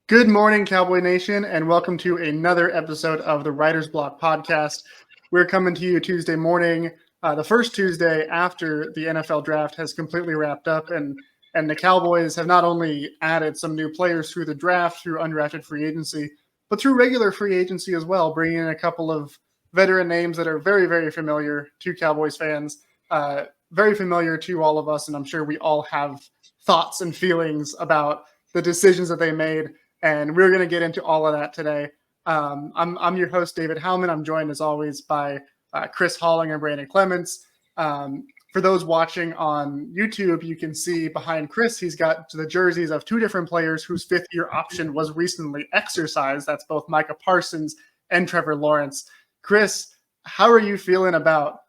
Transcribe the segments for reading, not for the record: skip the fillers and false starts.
Good morning, Cowboy Nation, and welcome to another episode of the Writer's Block podcast. We're coming to you Tuesday morning, the first Tuesday after the NFL draft has completely wrapped up, and the Cowboys have not only added some new players through the draft, through undrafted free agency, but through regular free agency as well, bringing in a couple of veteran names that are very, very familiar to Cowboys fans, very familiar to all of us, and I'm sure we all have thoughts and feelings about the decisions that they made. And we're going to get into all of that today. I'm your host, David Howman. I'm joined, as always, by Chris Halling and Brandon Clements. For those watching on YouTube, you can see behind Chris, he's got the jerseys of two different players whose fifth-year option was recently exercised. That's both Micah Parsons and Trevor Lawrence. Chris, how are you feeling about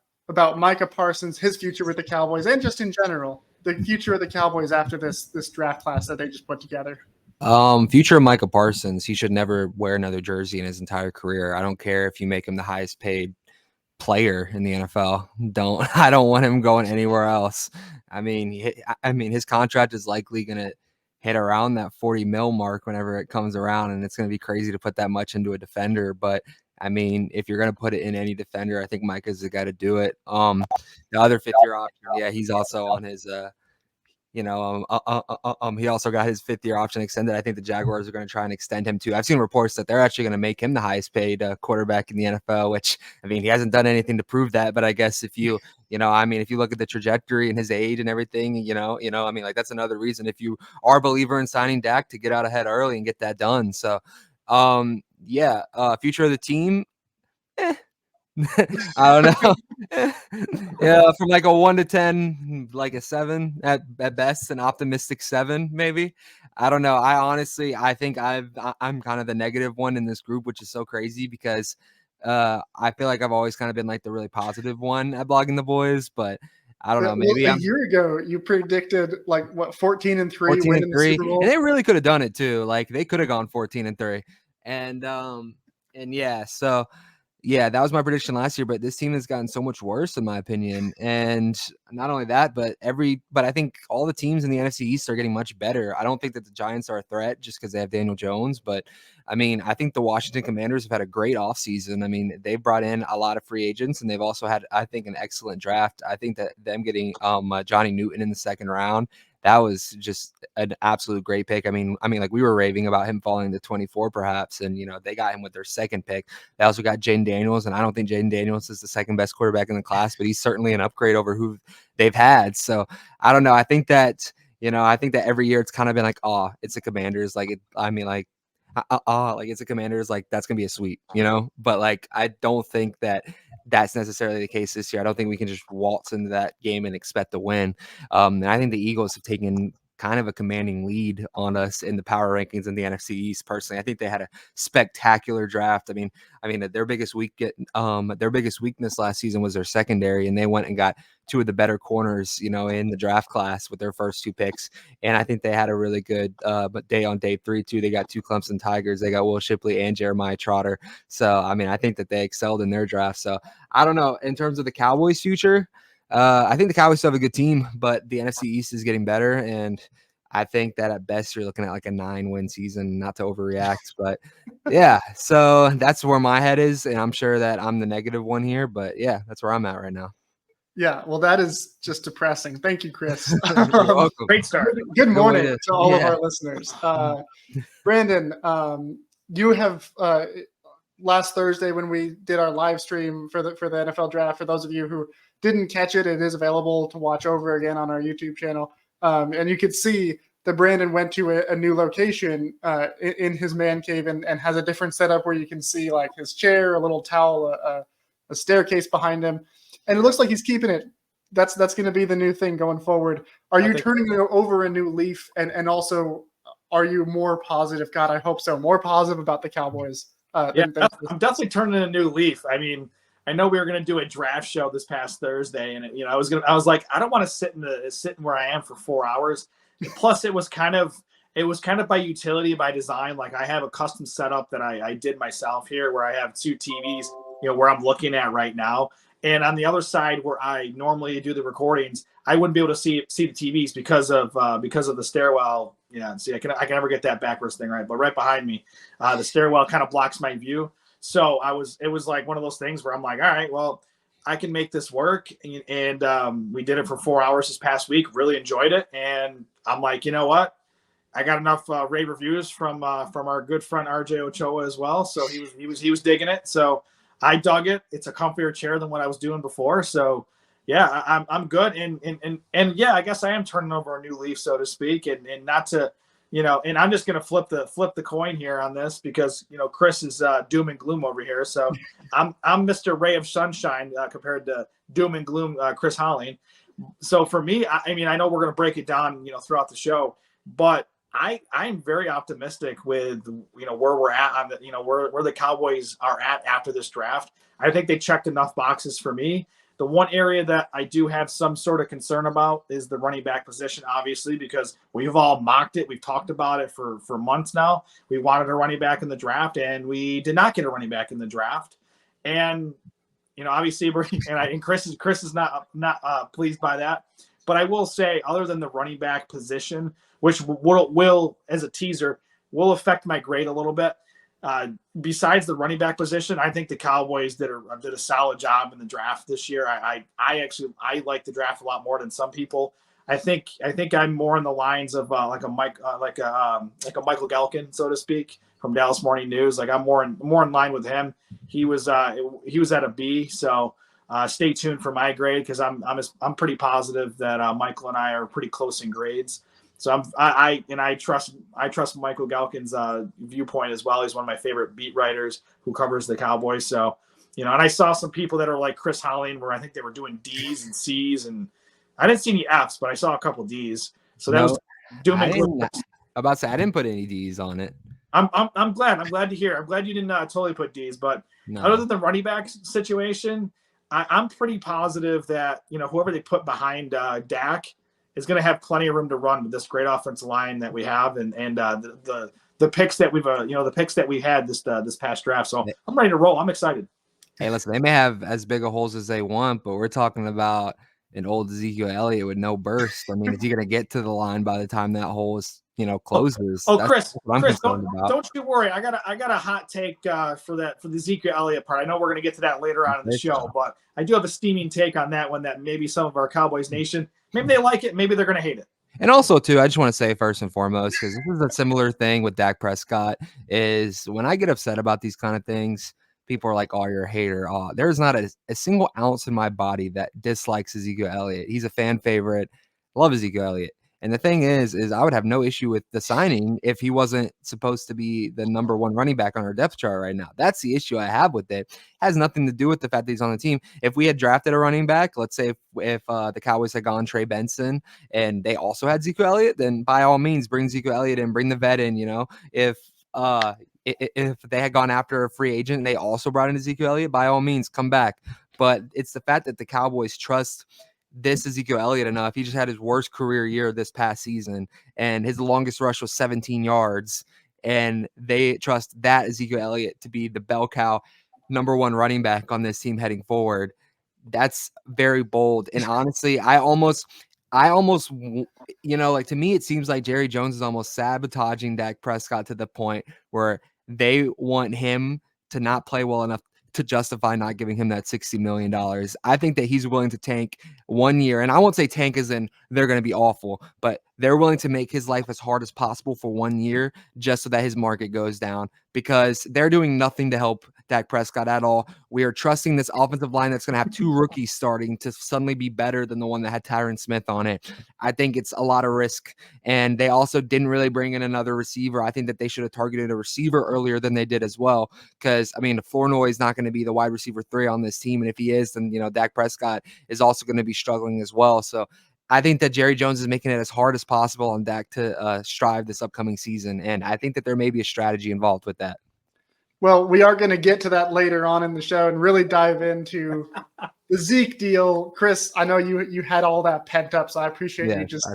Micah Parsons, his future with the Cowboys, and just in general, the future of the Cowboys after this draft class that they just put together? Future of Micah Parsons, he should never wear another jersey in his entire career. I don't care if you make him the highest paid player in the NFL. I don't want him going anywhere else. I mean, his contract is likely going to hit around that 40 mil mark whenever it comes around, and it's going to be crazy to put that much into a defender. But I mean, if you're going to put it in any defender, I think Micah's the guy to do it. The other fifth-year option, yeah, he's also on his he also got his fifth-year option extended. I think the Jaguars are going to try and extend him too. I've seen reports that they're actually going to make him the highest paid quarterback in the NFL, which, I mean, he hasn't done anything to prove that. But I guess if you look at the trajectory and his age and everything, that's another reason if you are a believer in signing Dak to get out ahead early and get that done. So, future of the team. I don't know. Yeah, from like a 1 to 10, like a 7 at best, an optimistic 7, maybe. I don't know. I think I'm kind of the negative one in this group, which is so crazy because I feel like I've always kind of been like the really positive one at Blogging the Boys, but I don't know. Maybe a year ago you predicted 14-3 winning the Super Bowl, and they really could have done it too. Like they could have gone 14-3, and yeah, so. Yeah, that was my prediction last year, but this team has gotten so much worse in my opinion. And not only that, but I think all the teams in the NFC East are getting much better. I don't think that the Giants are a threat just because they have Daniel Jones, but I mean, I think the Washington Commanders have had a great offseason. I mean, they've brought in a lot of free agents and they've also had, I think, an excellent draft. I think that them getting Johnny Newton in the second round, that was just an absolute great pick. I mean, like we were raving about him falling to 24 perhaps, and they got him with their second pick. They also got Jaden Daniels, and I don't think Jaden Daniels is the second best quarterback in the class, but he's certainly an upgrade over who they've had. So I don't know. I think that every year it's kind of been like, oh, it's the Commanders. Like it's a Commanders, like that's gonna be a sweep, But like I don't think that that's necessarily the case this year. I don't think we can just waltz into that game and expect to win. And I think the Eagles have taken kind of a commanding lead on us in the power rankings in the NFC East. Personally, I think they had a spectacular draft. I mean, their biggest weakness last season was their secondary, and they went and got two of the better corners, in the draft class with their first two picks. And I think they had a really good day on day 3 too. They got two Clemson Tigers. They got Will Shipley and Jeremiah Trotter. So, I mean, I think that they excelled in their draft. So I don't know. In terms of the Cowboys' future, I think the Cowboys still have a good team, but the NFC East is getting better. And I think that at best you're looking at like a 9-win season, not to overreact, but yeah, so that's where my head is. And I'm sure that I'm the negative one here, but yeah, that's where I'm at right now. Yeah, well, that is just depressing. Thank you, Chris. Great start. Good morning to all of our listeners. Brandon, you have last Thursday when we did our live stream for the NFL draft. For those of you who didn't catch it, it is available to watch over again on our YouTube channel. And you could see that Brandon went to a new location in his man cave and has a different setup where you can see like his chair, a little towel, a staircase behind him. And it looks like he's keeping it. That's going to be the new thing going forward. Are you turning over a new leaf? And also, are you more positive? God, I hope so. More positive about the Cowboys. I'm definitely turning a new leaf. I mean, I know we were going to do a draft show this past Thursday, and I was like, I don't want to sit where I am for 4 hours. Plus, it was kind of by utility, by design. Like I have a custom setup that I did myself here, where I have two TVs, where I'm looking at right now. And on the other side, where I normally do the recordings, I wouldn't be able to see the TVs because of the stairwell. Yeah, see, I can never get that backwards thing right. But right behind me, the stairwell kind of blocks my view. So it was like one of those things where I'm like, all right, well, I can make this work. And we did it for 4 hours this past week. Really enjoyed it. And I'm like, you know what? I got enough rave reviews from our good friend RJ Ochoa as well. So he was digging it. So I dug it. It's a comfier chair than what I was doing before. So yeah, I'm good. And yeah, I guess I am turning over a new leaf, so to speak, and not to, and I'm just going to flip the coin here on this because, Chris is doom and gloom over here. So I'm Mr. Ray of Sunshine compared to doom and gloom Chris Holling. So for me, I mean, I know we're going to break it down, throughout the show, but I'm very optimistic with, where we're at on the, where the Cowboys are at after this draft. I think they checked enough boxes for me. The one area that I do have some sort of concern about is the running back position, obviously, because we've all mocked it. We've talked about it for months now. We wanted a running back in the draft, and we did not get a running back in the draft. And, obviously, and Chris is not pleased by that. But I will say, other than the running back position, which will as a teaser, will affect my grade a little bit. Besides the running back position, I think the Cowboys did a solid job in the draft this year. I like the draft a lot more than some people. I think I'm more in the lines of like a Michael Galkin, so to speak, from Dallas Morning News. Like I'm more in line with him. He was at a B, so stay tuned for my grade because I'm pretty positive that Michael and I are pretty close in grades. So I trust Michael Galkin's viewpoint as well. He's one of my favorite beat writers who covers the Cowboys. So, and I saw some people that are like Chris Holling, where I think they were doing D's and C's, and I didn't see any F's, but I saw a couple D's. So that was doom and gloom. About to say I didn't put any D's on it. I'm glad. I'm glad to hear. I'm glad you didn't totally put D's, but other than the running back situation, I'm pretty positive that whoever they put behind Dak is going to have plenty of room to run with this great offensive line that we have, and the picks that we've the picks that we had this past draft. So I'm ready to roll. I'm excited. Hey, listen, they may have as big a holes as they want, but we're talking about an old Ezekiel Elliott with no burst. I mean, is he going to get to the line by the time that hole is closes? Oh, Chris, don't you worry. I got a hot take for the Ezekiel Elliott part. I know we're going to get to that later on in the show, but I do have a steaming take on that one that maybe some of our Cowboys Nation, maybe they like it, maybe they're going to hate it. And also, too, I just want to say first and foremost, because this is a similar thing with Dak Prescott, is when I get upset about these kind of things, people are like, oh, you're a hater. Oh, there's not a single ounce in my body that dislikes Ezekiel Elliott. He's a fan favorite. Love Ezekiel Elliott. And the thing is I would have no issue with the signing if he wasn't supposed to be the number one running back on our depth chart right now. That's the issue I have with it. It has nothing to do with the fact that he's on the team. If we had drafted a running back, let's say if the Cowboys had gone Trey Benson and they also had Ezekiel Elliott, then by all means bring Ezekiel Elliott in, bring the vet in. If they had gone after a free agent and they also brought in Ezekiel Elliott, by all means come back. But it's the fact that the Cowboys trust this Ezekiel Elliott enough. He just had his worst career year this past season, and his longest rush was 17 yards. And they trust that Ezekiel Elliott to be the bell cow number one running back on this team heading forward. That's very bold. And honestly, I almost, like to me, it seems like Jerry Jones is almost sabotaging Dak Prescott to the point where they want him to not play well enough to justify not giving him that $60 million. I think that he's willing to tank 1 year. And I won't say tank as in they're going to be awful, but they're willing to make his life as hard as possible for 1 year just so that his market goes down, because they're doing nothing to help Dak Prescott at all. We are trusting this offensive line that's going to have two rookies starting to suddenly be better than the one that had Tyron Smith on it. I think it's a lot of risk. And they also didn't really bring in another receiver. I think that they should have targeted a receiver earlier than they did as well. Because, Flournoy is not going to be the wide receiver 3 on this team. And if he is, then, Dak Prescott is also going to be struggling as well. So I think that Jerry Jones is making it as hard as possible on Dak to strive this upcoming season. And I think that there may be a strategy involved with that. Well, we are going to get to that later on in the show and really dive into the Zeke deal. Chris, I know you had all that pent up, so I appreciate you just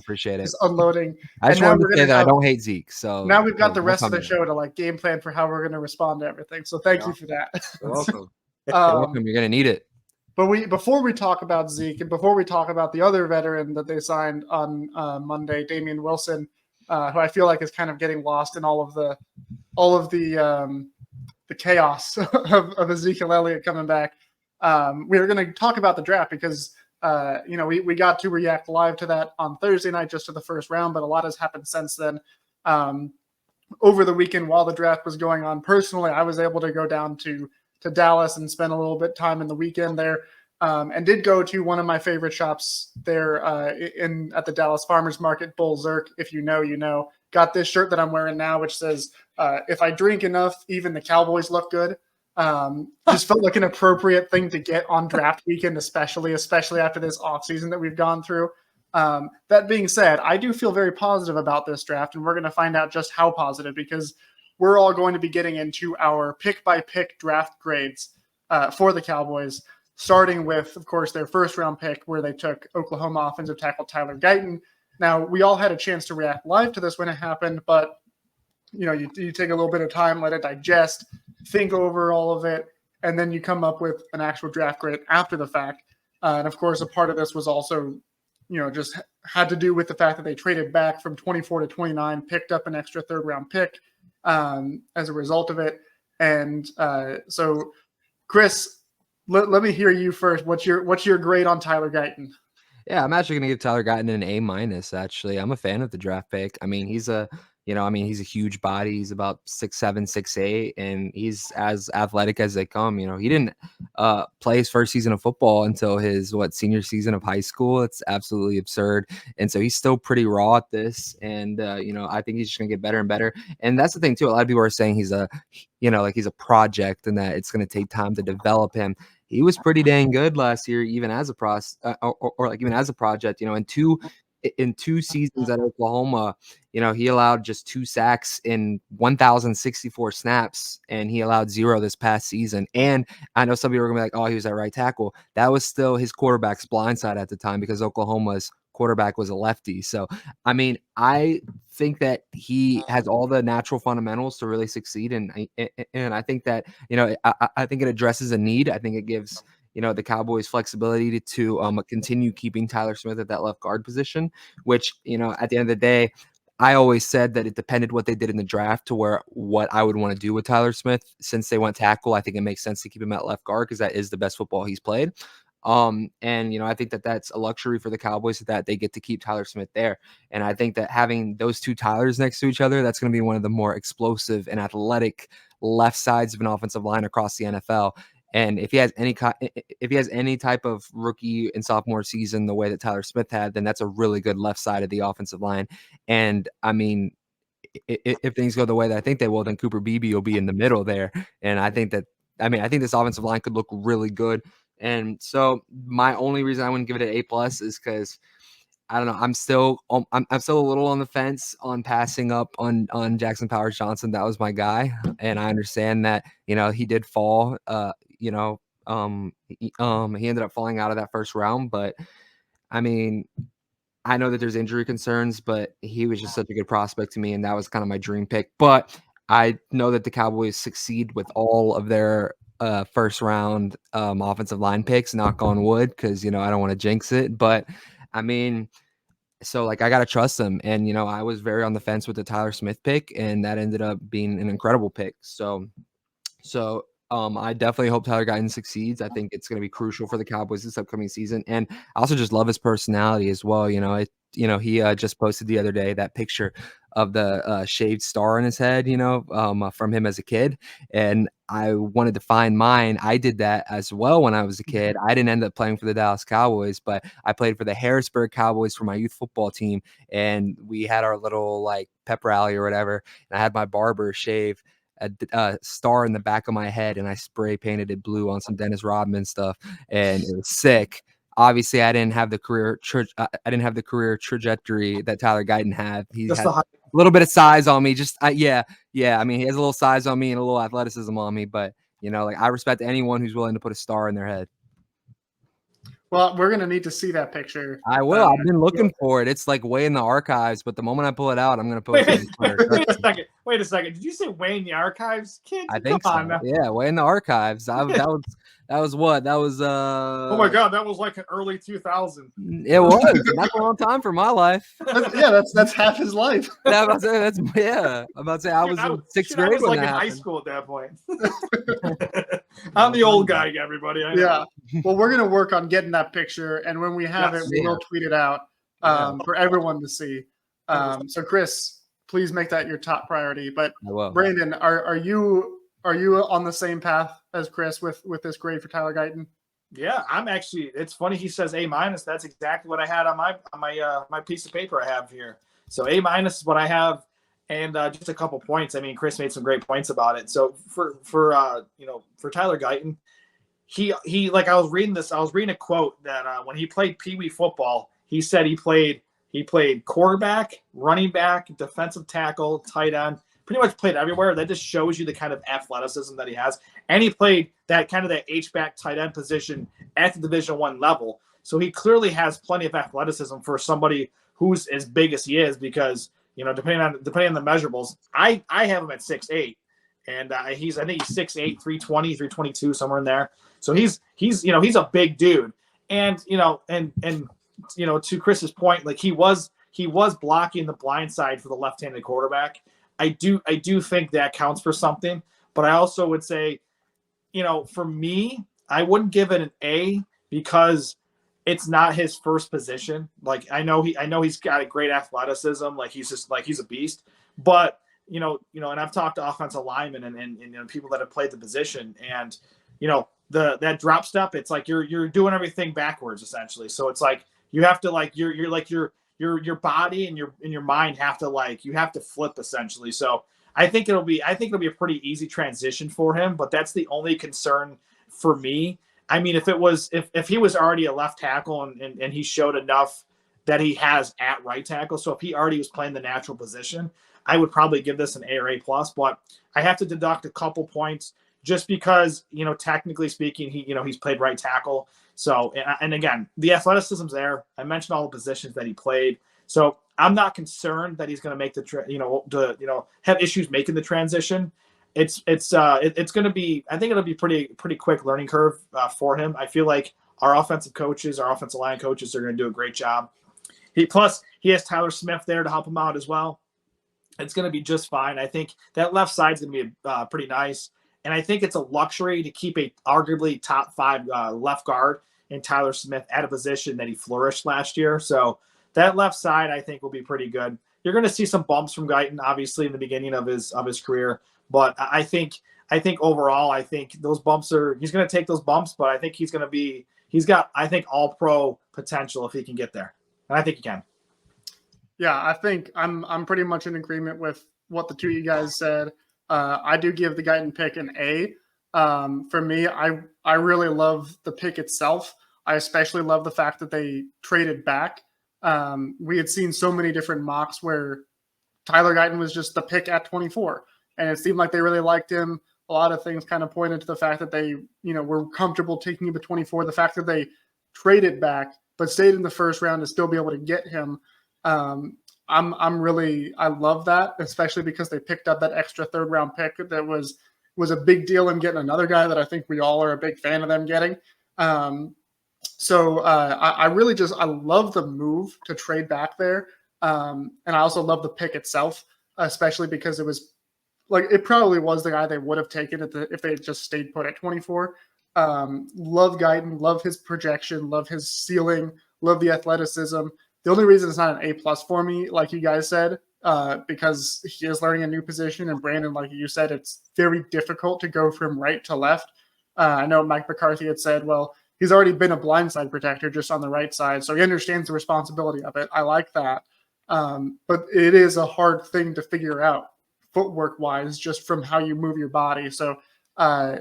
unloading. I just wanted to say that I don't hate Zeke. So now we've got the rest of the show to game plan for how we're going to respond to everything. So thank you for that. You're welcome. You're welcome. You're going to need it. But before we talk about Zeke and before we talk about the other veteran that they signed on Monday, Damian Wilson, who I feel like is kind of getting lost in all of the chaos of Ezekiel Elliott coming back. We're going to talk about the draft because we got to react live to that on Thursday night, just to the first round, but a lot has happened since then. Over the weekend, while the draft was going on, personally, I was able to go down to Dallas and spend a little bit of time in the weekend there, and did go to one of my favorite shops there at the Dallas Farmers Market, Bull Zerk. If you know, you know. Got this shirt that I'm wearing now, which says, if I drink enough, even the Cowboys look good. Just felt like an appropriate thing to get on draft weekend, especially after this offseason that we've gone through. That being said, I do feel very positive about this draft, and we're going to find out just how positive, because we're all going to be getting into our pick-by-pick draft grades for the Cowboys, starting with, of course, their first-round pick, where they took Oklahoma offensive tackle Tyler Guyton. Now, we all had a chance to react live to this when it happened, but you take a little bit of time, let it digest, think over all of it, and then you come up with an actual draft grade after the fact. And of course, a part of this was also, just had to do with the fact that they traded back from 24 to 29, picked up an extra third-round pick as a result of it. And so, Chris, let me hear you first. What's your grade on Tyler Guyton? Yeah, I'm actually going to give Tyler Guyton an A-. Actually, I'm a fan of the draft pick. I mean, he's a huge body. He's about 6'7", 6'8", and he's as athletic as they come. He didn't play his first season of football until his senior season of high school. It's absolutely absurd, and so he's still pretty raw at this. And I think he's just going to get better and better. And that's the thing too. A lot of people are saying he's a project, and that it's going to take time to develop him. He was pretty dang good last year, even as a even as a project. In two seasons at Oklahoma, he allowed just 2 sacks in 1,064 snaps, and he allowed 0 this past season. And I know some people are gonna be like, "Oh, he was at right tackle." That was still his quarterback's blind side at the time, because Oklahoma's quarterback was a lefty. So, I mean, I think that he has all the natural fundamentals to really succeed, and I think that I think it addresses a need. I think it gives the Cowboys flexibility to continue keeping Tyler Smith at that left guard position, which at the end of the day, I always said that it depended what they did in the draft to what I would want to do with Tyler Smith. Since they went tackle, I think it makes sense to keep him at left guard, because that is the best football he's played. And I think that that's a luxury for the Cowboys, that they get to keep Tyler Smith there. And I think that having those two Tylers next to each other, that's going to be one of the more explosive and athletic left sides of an offensive line across the NFL. And if he has any type of rookie and sophomore season the way that Tyler Smith had, then that's a really good left side of the offensive line. And I mean, if things go the way that I think they will, then Cooper Beebe will be in the middle there. And I think this offensive line could look really good. And so my only reason I wouldn't give it an A+ is because I don't know. I'm still a little on the fence on passing up on Jackson Powers Johnson. That was my guy, and I understand that he did fall. He ended up falling out of that first round, but I mean, I know that there's injury concerns, but he was just such a good prospect to me, and that was kind of my dream pick. But I know that the Cowboys succeed with all of their first round offensive line picks, knock on wood, because I don't want to jinx it. But I mean, so I got to trust them. And I was very on the fence with the Tyler Smith pick, and that ended up being an incredible pick. So I definitely hope Tyler Guyton succeeds. I think it's going to be crucial for the Cowboys this upcoming season. And I also just love his personality as well. He just posted the other day that picture of the shaved star on his head, from him as a kid. And I wanted to find mine. I did that as well when I was a kid. I didn't end up playing for the Dallas Cowboys, but I played for the Harrisburg Cowboys for my youth football team. And we had our little pep rally or whatever. And I had my barber shave a star in the back of my head, and I spray painted it blue on some Dennis Rodman stuff, and it was sick. Obviously, I didn't have the career trajectory that Tyler Guyton had. He had a little bit of size on me. Yeah. I mean, he has a little size on me and a little athleticism on me, but I respect anyone who's willing to put a star in their head. Well, we're gonna need to see that picture. I will. I've been looking for it. It's like way in the archives, but the moment I pull it out, I'm gonna post it on Twitter. Wait a second. Did you say way in the archives? Kids, I think come on so. now. Yeah, way in the archives. That was what? That was Oh my god, that was like an early 2000. It was. That's a long time for my life. That's half his life. I'm about to say I was in sixth grade. I was when like that in high happened. school at that point. I'm the old guy, everybody. I know. Yeah. Well, we're gonna work on getting that picture, and when we have it, we will tweet it out for everyone to see. So, Chris, please make that your top priority. But Brandon, are you on the same path as Chris with this grade for Tyler Guyton? Yeah, I'm actually. It's funny he says A-. That's exactly what I had on my piece of paper I have here. So A- is what I have, and just a couple points. I mean, Chris made some great points about it. So for Tyler Guyton, he like I was reading a quote that when he played Pee Wee football, he said he played quarterback, running back, defensive tackle, tight end. Pretty much played everywhere. That just shows you the kind of athleticism that he has. And he played that H-back tight end position at the Division I level. So he clearly has plenty of athleticism for somebody who's as big as he is, because, depending on the measurables, I have him at 6'8", and I think he's 6'8", 320, 322, somewhere in there. So he's a big dude. And to Chris's point, like he was blocking the blind side for the left-handed quarterback. I do think that counts for something, but I also would say, for me, I wouldn't give it an A because it's not his first position. Like I know he's got a great athleticism, like he's a beast, but and I've talked to offensive linemen and people that have played the position, and that drop step, it's like you're doing everything backwards essentially. So it's like you have to your body and your mind have to you have to flip essentially. So I think it'll be a pretty easy transition for him, but that's the only concern for me. I mean, if he was already a left tackle and he showed enough that he has at right tackle, so if he already was playing the natural position, I would probably give this an A or A+, but I have to deduct a couple points just because, technically speaking, he's played right tackle. So, and again, the athleticism's there. I mentioned all the positions that he played. So I'm not concerned that he's going to make have issues making the transition. It's going to be, I think it'll be pretty quick learning curve for him. I feel like our offensive line coaches are going to do a great job. He has Tyler Smith there to help him out as well. It's going to be just fine. I think that left side's going to be pretty nice. And I think it's a luxury to keep a arguably top 5 left guard in Tyler Smith at a position that he flourished last year. So that left side, I think, will be pretty good. You're going to see some bumps from Guyton, obviously, in the beginning of his career. But I think overall, I think those bumps he's going to take those bumps, but I think he's got all pro potential if he can get there. And I think he can. Yeah, I think I'm pretty much in agreement with what the two of you guys said. I do give the Guyton pick an A. For me, I really love the pick itself. I especially love the fact that they traded back. We had seen so many different mocks where Tyler Guyton was just the pick at 24, and it seemed like they really liked him. A lot of things kind of pointed to the fact that they, were comfortable taking him at 24. The fact that they traded back but stayed in the first round to still be able to get him. I love that, especially because they picked up that extra third round pick that was a big deal in getting another guy that I think we all are a big fan of them getting. So I love the move to trade back there. And I also love the pick itself, especially because it was it probably was the guy they would have taken if they had just stayed put at 24. Love Guyton, love his projection, love his ceiling, love the athleticism. The only reason it's not an A+ for me, like you guys said, because he is learning a new position. And Brandon, like you said, it's very difficult to go from right to left. I know Mike McCarthy had said, well, he's already been a blindside protector just on the right side, so he understands the responsibility of it. I like that. But it is a hard thing to figure out footwork-wise just from how you move your body. So I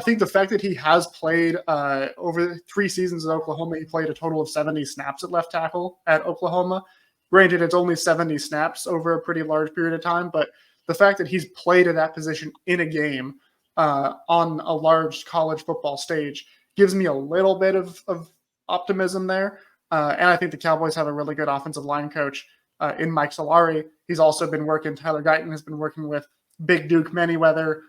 think the fact that he has played over 3 seasons at Oklahoma, he played a total of 70 snaps at left tackle at Oklahoma. Granted, it's only 70 snaps over a pretty large period of time, but the fact that he's played at that position in a game on a large college football stage gives me a little bit of optimism there. And I think the Cowboys have a really good offensive line coach in Mike Solari. He's also been working, Tyler Guyton has been working with Big Duke Manyweather.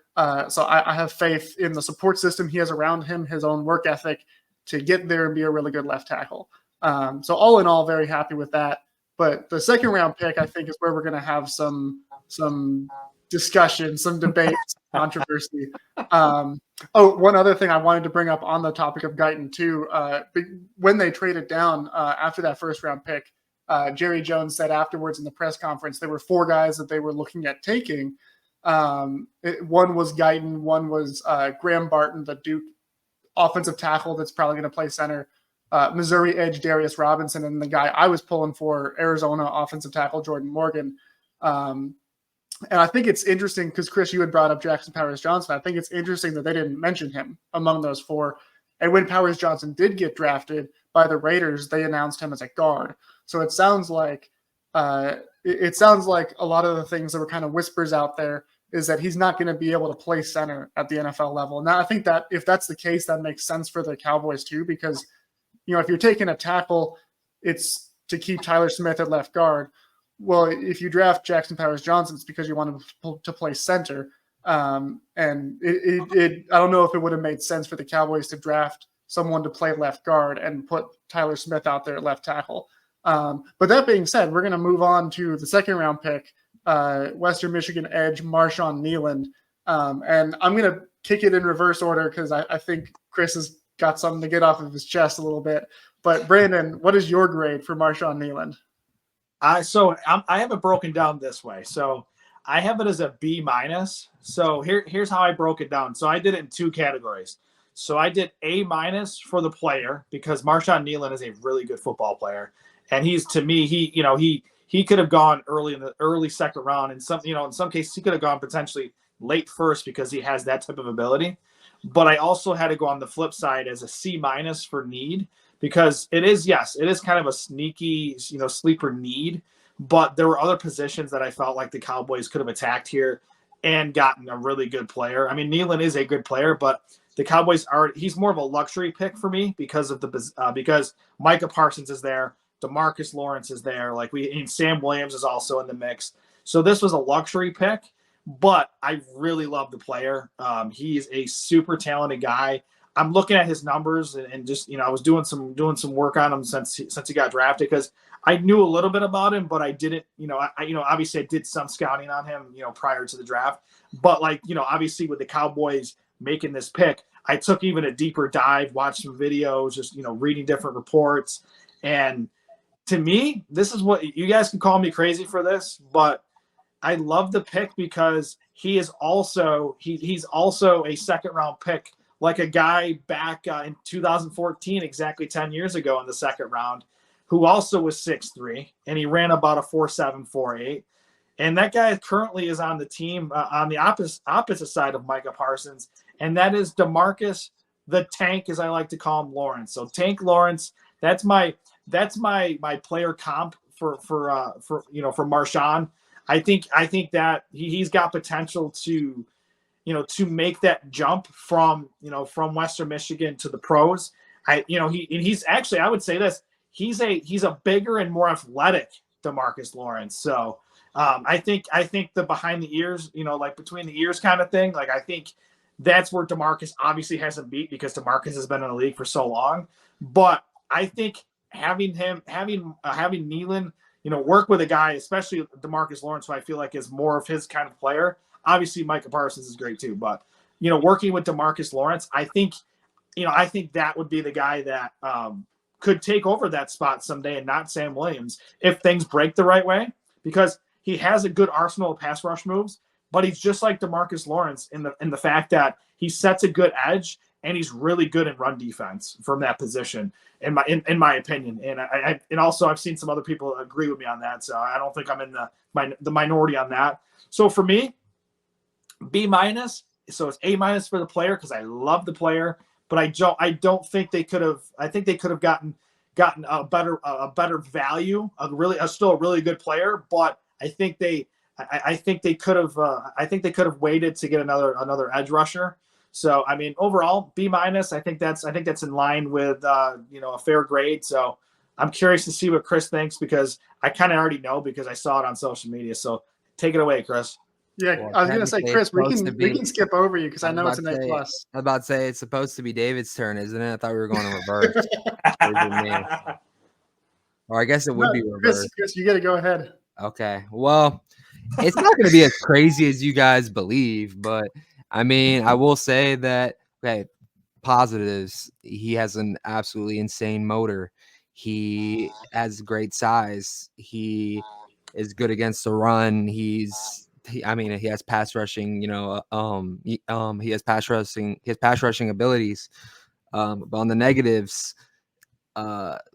So I have faith in the support system he has around him, his own work ethic to get there and be a really good left tackle. So all in all, very happy with that. But the second round pick, I think, is where we're going to have some discussion, some debate, some controversy. One other thing I wanted to bring up on the topic of Guyton too. When they traded down after that first round pick, Jerry Jones said afterwards in the press conference there were 4 guys that they were looking at taking. One was Guyton, one was Graham Barton, the Duke offensive tackle that's probably going to play center. Missouri edge Darius Robinson, and the guy I was pulling for, Arizona offensive tackle Jordan Morgan. And I think it's interesting because, Chris, you had brought up Jackson Powers-Johnson. I think it's interesting that they didn't mention him among those 4. And when Powers-Johnson did get drafted by the Raiders, they announced him as a guard. So it sounds like a lot of the things that were kind of whispers out there is that he's not going to be able to play center at the NFL level. Now, I think that if that's the case, that makes sense for the Cowboys too, because if you're taking a tackle, it's to keep Tyler Smith at left guard. Well, if you draft Jackson Powers-Johnson, it's because you want him to play center. And I don't know if it would have made sense for the Cowboys to draft someone to play left guard and put Tyler Smith out there at left tackle. But that being said, we're going to move on to the second round pick, Western Michigan edge Marshawn Kneeland. And I'm going to kick it in reverse order because I think Chris has got something to get off of his chest a little bit. But Brandon, what is your grade for Marshawn Kneeland? I have it broken down this way. So I have it as a B-. So here's how I broke it down. So I did it in 2 categories. So I did A- for the player because Marshawn Kneeland is a really good football player, and he's, to me, he could have gone early in the early second round, and in some cases he could have gone potentially late first because he has that type of ability. But I also had to go on the flip side as a C- for need. Because it is kind of a sneaky, sleeper need, but there were other positions that I felt like the Cowboys could have attacked here and gotten a really good player. I mean, Kneeland is a good player, but the Cowboys he's more of a luxury pick for me because of because Micah Parsons is there, DeMarcus Lawrence is there, and Sam Williams is also in the mix. So this was a luxury pick, but I really love the player. He's a super talented guy. I'm looking at his numbers and just, I was doing some work on him since he got drafted because I knew a little bit about him, but I didn't, obviously I did some scouting on him, prior to the draft. But obviously with the Cowboys making this pick, I took even a deeper dive, watched some videos, just, reading different reports. And to me, this is what you guys can call me crazy for this, but I love the pick because he's also a second round pick. Like a guy back in 2014, exactly 10 years ago in the second round, who also was 6'3", and he ran about a 4.7, 4.8. And that guy currently is on the team on the opposite side of Micah Parsons, and that is DeMarcus, the Tank, as I like to call him, Lawrence. So Tank Lawrence, that's my player comp for Marshawn. I think that he's got potential to make that jump from Western Michigan to the pros. He's actually, I would say this, he's a bigger and more athletic DeMarcus Lawrence. So I think the behind the ears, between the ears kind of thing, I think that's where DeMarcus obviously hasn't beat because DeMarcus has been in the league for so long. But I think having Kneeland, work with a guy, especially DeMarcus Lawrence, who I feel like is more of his kind of player. Obviously, Micah Parsons is great too, but working with DeMarcus Lawrence, I think that would be the guy that could take over that spot someday, and not Sam Williams if things break the right way, because he has a good arsenal of pass rush moves, but he's just like DeMarcus Lawrence in the fact that he sets a good edge and he's really good in run defense from that position, in my opinion. And also I've seen some other people agree with me on that, so I don't think I'm in the minority on that. So for me, B-. So it's A- for the player because I love the player, but I don't think they could have. I think they could have gotten a better value, still a really good player, but I think they could have waited to get another edge rusher. So I mean, overall B-. I think that's in line with a fair grade. So I'm curious to see what Chris thinks, because I kind of already know because I saw it on social media. So take it away, Chris. Yeah, Well, I was gonna say, technically, Chris, it's we supposed to we be. can skip over you because I I was know it's about an to A say. plus. I was about to say it's supposed to be David's turn, isn't it? I thought we were going in reverse. Or is it me? Or I guess it would No, be reverse. Chris, you got to go ahead. Okay. Well, it's not going to be as crazy as you guys believe, but I mean, I will say that, okay, positives. He has an absolutely insane motor. He has great size. He is good against the run. I mean, he has pass rushing, he has pass rushing abilities. But on the negatives,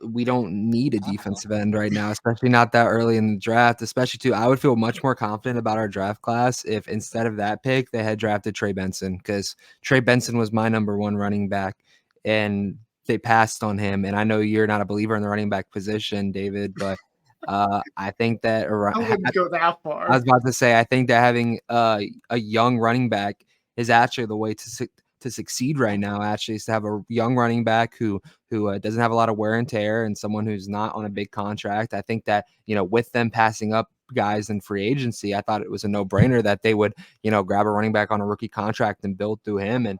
we don't need a defensive end right now, especially not that early in the draft. Especially too, I would feel much more confident about our draft class if instead of that pick they had drafted Trey Benson, because Trey Benson was my number one running back, and they passed on him. And I know you're not a believer in the running back position, David, but I think that I wouldn't go that I was far. about to say, I think that having a young running back is actually the way to succeed right now. Actually, is to have a young running back who doesn't have a lot of wear and tear, and someone who's not on a big contract. I think that, with them passing up guys in free agency, I thought it was a no-brainer that they would, grab a running back on a rookie contract and build through him. And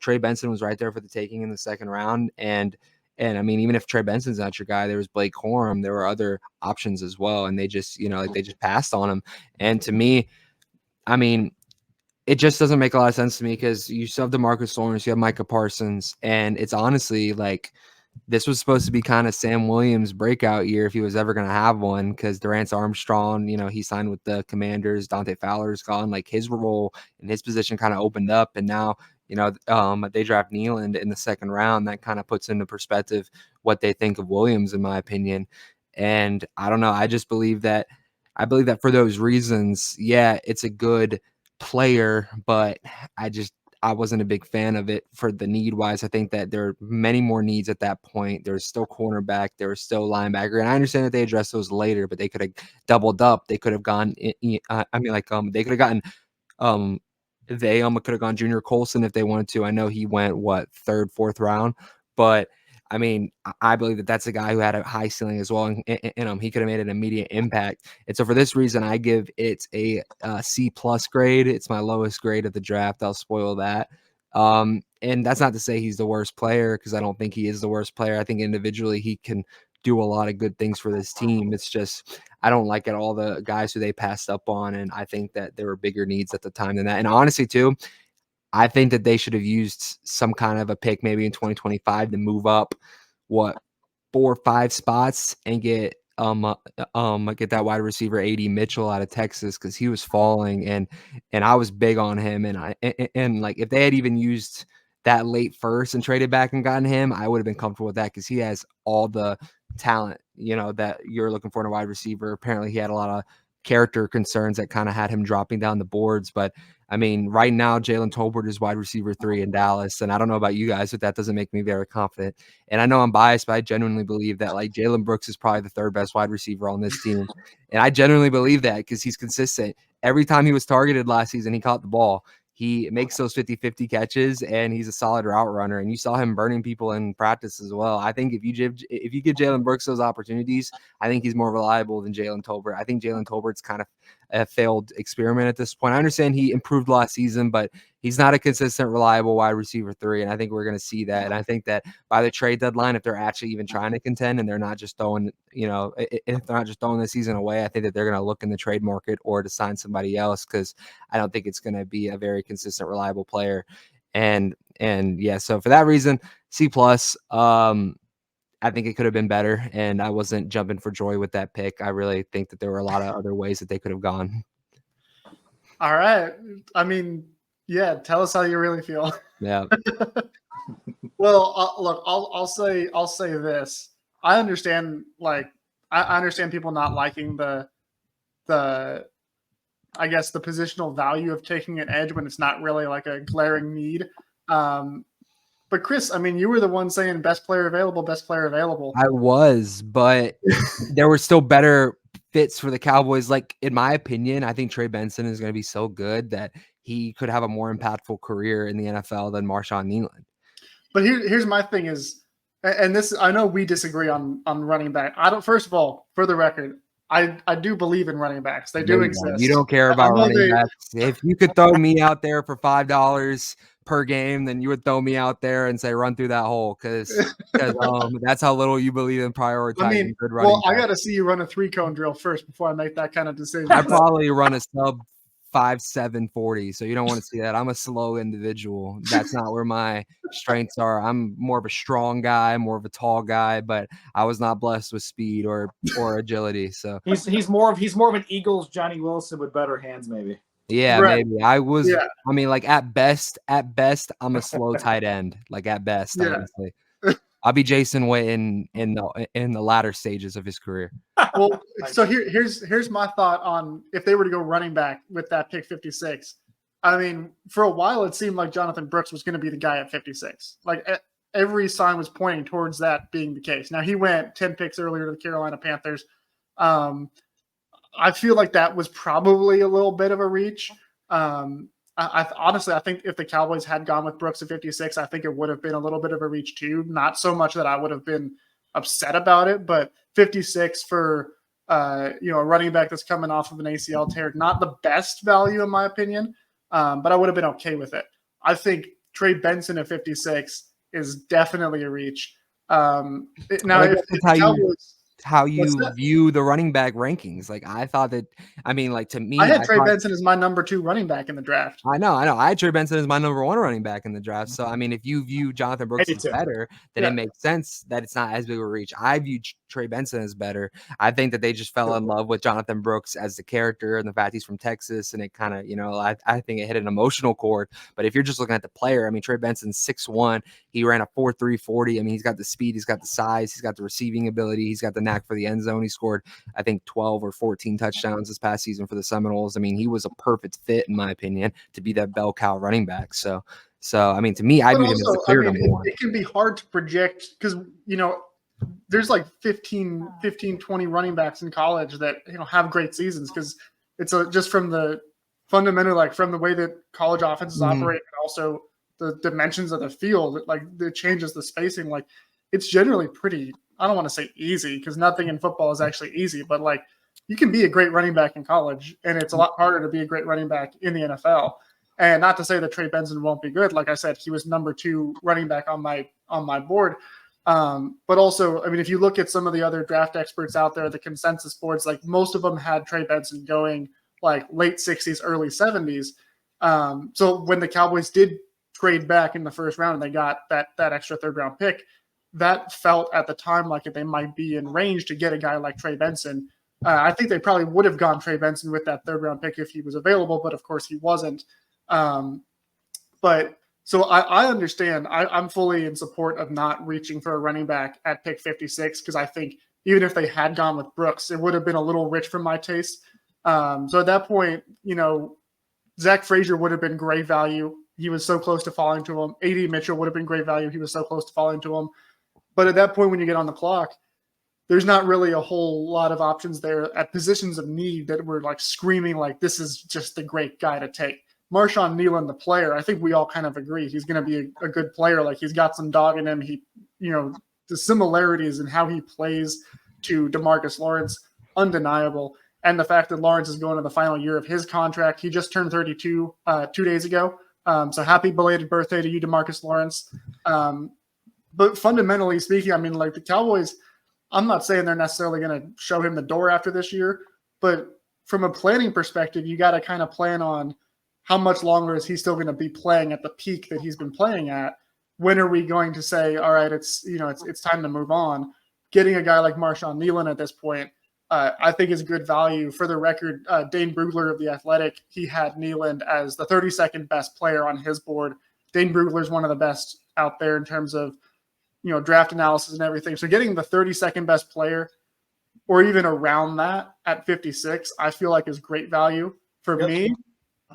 Trey Benson was right there for the taking in the second round. And I mean, even if Trey Benson's not your guy, there was Blake Corum. There were other options as well, and they just, they just passed on him. And to me, I mean, it just doesn't make a lot of sense to me, because you still have DeMarcus Lawrence, you have Micah Parsons, and it's honestly like this was supposed to be kind of Sam Williams' breakout year if he was ever going to have one, because Durant Armstrong, he signed with the Commanders, Dante Fowler's gone, like his role and his position kind of opened up, and now they draft Nealand in the second round. That kind of puts into perspective what they think of Williams, in my opinion. And I don't know, I believe that for those reasons, yeah, it's a good player, but I wasn't a big fan of it for the need wise. I think that there are many more needs at that point. There's still cornerback, there was still linebacker, and I understand that they addressed those later, but they could have doubled up. They could have gone. They could have gotten. They could have gone Junior Colson if they wanted to. I know he went third, fourth round, but I mean, I believe that that's a guy who had a high ceiling as well, and he could have made an immediate impact. And so for this reason, I give it a C+ grade. It's my lowest grade of the draft. I'll spoil that. And that's not to say he's the worst player, because I don't think he is the worst player. I think individually he can do a lot of good things for this team. It's just I don't like at all the guys who they passed up on, and I think that there were bigger needs at the time than that. And honestly, too, I think that they should have used some kind of a pick maybe in 2025 to move up 4 or 5 spots and get that wide receiver AD Mitchell out of Texas, because he was falling, and I was big on him, and like if they had even used that late first and traded back and gotten him, I would have been comfortable with that, because he has all the talent that you're looking for in a wide receiver. Apparently he had a lot of character concerns that kind of had him dropping down the boards, but I mean, right now, Jalen Tolbert is wide receiver 3 in Dallas. And I don't know about you guys, but that doesn't make me very confident. And I know I'm biased, but I genuinely believe that like Jalen Brooks is probably the 3rd best wide receiver on this team. And I genuinely believe that, because he's consistent. Every time he was targeted last season, he caught the ball. He makes those 50-50 catches, and he's a solid route runner. And you saw him burning people in practice as well. I think if you give Jalen Brooks those opportunities, I think he's more reliable than Jalen Tolbert. I think Jalen Tolbert's kind of a failed experiment at this point. I understand he improved last season, but he's not a consistent, reliable wide receiver 3. And I think we're going to see that. And I think that by the trade deadline, if they're actually even trying to contend and they're not just throwing, if they're not just throwing the season away, I think that they're going to look in the trade market or to sign somebody else, because I don't think it's going to be a very consistent, reliable player. And yeah, so for that reason, C+. I think it could have been better, and I wasn't jumping for joy with that pick. I really think that there were a lot of other ways that they could have gone. All right. I mean, yeah, tell us how you really feel. Yeah. Well, look, I'll say this. I understand, I understand people not liking the I guess the positional value of taking an edge when it's not really like a glaring need. But Chris, I mean, you were the one saying best player available. I was, but there were still better fits for the Cowboys. Like, in my opinion, I think Trey Benson is going to be so good that he could have a more impactful career in the NFL than Marshawn Nealon. But here's my thing is, and this, I know we disagree on running back. First of all, for the record, I do believe in running backs. They do exist. You don't care about running backs. If you could throw me out there for $5 per game, then you would throw me out there and say, run through that hole. Cause that's how little you believe in prioritizing good running backs. I got to see you run a 3-cone drill first before I make that kind of decision. I probably run a sub 5.7 40, so you don't want to see that. I'm a slow individual. That's not where my strengths are. I'm more of a strong guy, more of a tall guy, but I was not blessed with speed or agility. So he's more of an Eagles Johnny Wilson with better hands, maybe. Yeah, right. Maybe. I was. Yeah. I mean, like at best, I'm a slow tight end. Like at best, honestly. I'll be Jason Witten in the latter stages of his career. Well, so here's my thought on if they were to go running back with that pick 56. I mean, for a while it seemed like Jonathan Brooks was going to be the guy at 56. Like every sign was pointing towards that being the case. Now he went 10 picks earlier to the Carolina Panthers. I feel like that was probably a little bit of a reach. I honestly think if the Cowboys had gone with Brooks at 56, I think it would have been a little bit of a reach too. Not so much that I would have been upset about it, but 56 for a running back that's coming off of an ACL tear, not the best value in my opinion, but I would have been okay with it. I think Trey Benson at 56 is definitely a reach. Now, if the Cowboys, how you view the running back rankings. Like I thought that, I mean, like to me, I had Trey Benson as my number 2 running back in the draft. I know. I had Trey Benson as my number 1 running back in the draft. So, I mean, if you view Jonathan Brooks as better, then it makes sense that it's not as big of a reach. I view Trey Benson as better. I think that they just fell in love with Jonathan Brooks as the character and the fact he's from Texas. And it kind of, I think it hit an emotional chord. But if you're just looking at the player, I mean, Trey Benson's 6'1". He ran a 4.3 40. I mean, he's got the speed, he's got the size, he's got the receiving ability, he's got the knack for the end zone. He scored, I think, 12 or 14 touchdowns this past season for the Seminoles. I mean, he was a perfect fit, in my opinion, to be that bell cow running back. So I mean, to me, I viewed him as the clear number 1. It can be hard to project because, there's like 15, 20 running backs in college that, have great seasons because it's just from the fundamental, like from the way that college offenses operate and also the dimensions of the field, like it changes the spacing. Like it's generally pretty, I don't want to say easy because nothing in football is actually easy, but like you can be a great running back in college and it's a lot harder to be a great running back in the NFL. And not to say that Trey Benson won't be good. Like I said, he was number 2 running back on my board. But also, I mean, if you look at some of the other draft experts out there, the consensus boards, like most of them had Trey Benson going like late 60s, early 70s. So when the Cowboys did trade back in the first round and they got that extra 3rd round pick, that felt at the time like they might be in range to get a guy like Trey Benson. I think they probably would have gone Trey Benson with that 3rd round pick if he was available, but of course he wasn't. But so I understand. I'm fully in support of not reaching for a running back at pick 56 because I think even if they had gone with Brooks, it would have been a little rich for my taste. So at that point, Zach Frazier would have been great value. He was so close to falling to him. A.D. Mitchell would have been great value. He was so close to falling to him. But at that point, when you get on the clock, there's not really a whole lot of options there at positions of need that were like screaming like this is just the great guy to take. Marshawn Nealon, the player, I think we all kind of agree he's going to be a good player. Like he's got some dog in him. He, the similarities in how he plays to DeMarcus Lawrence, undeniable. And the fact that Lawrence is going to the final year of his contract, he just turned 32 2 days ago. So happy belated birthday to you, DeMarcus Lawrence. But fundamentally speaking, I mean, like the Cowboys, I'm not saying they're necessarily going to show him the door after this year, but from a planning perspective, you got to kind of plan on how much longer is he still going to be playing at the peak that he's been playing at? When are we going to say, all right, it's time to move on? Getting a guy like Marshawn Nealon at this point, I think is good value. For the record, Dane Brugler of The Athletic, he had Nealon as the 32nd best player on his board. Dane Brugler is one of the best out there in terms of, draft analysis and everything. So getting the 32nd best player or even around that at 56, I feel like is great value. For me,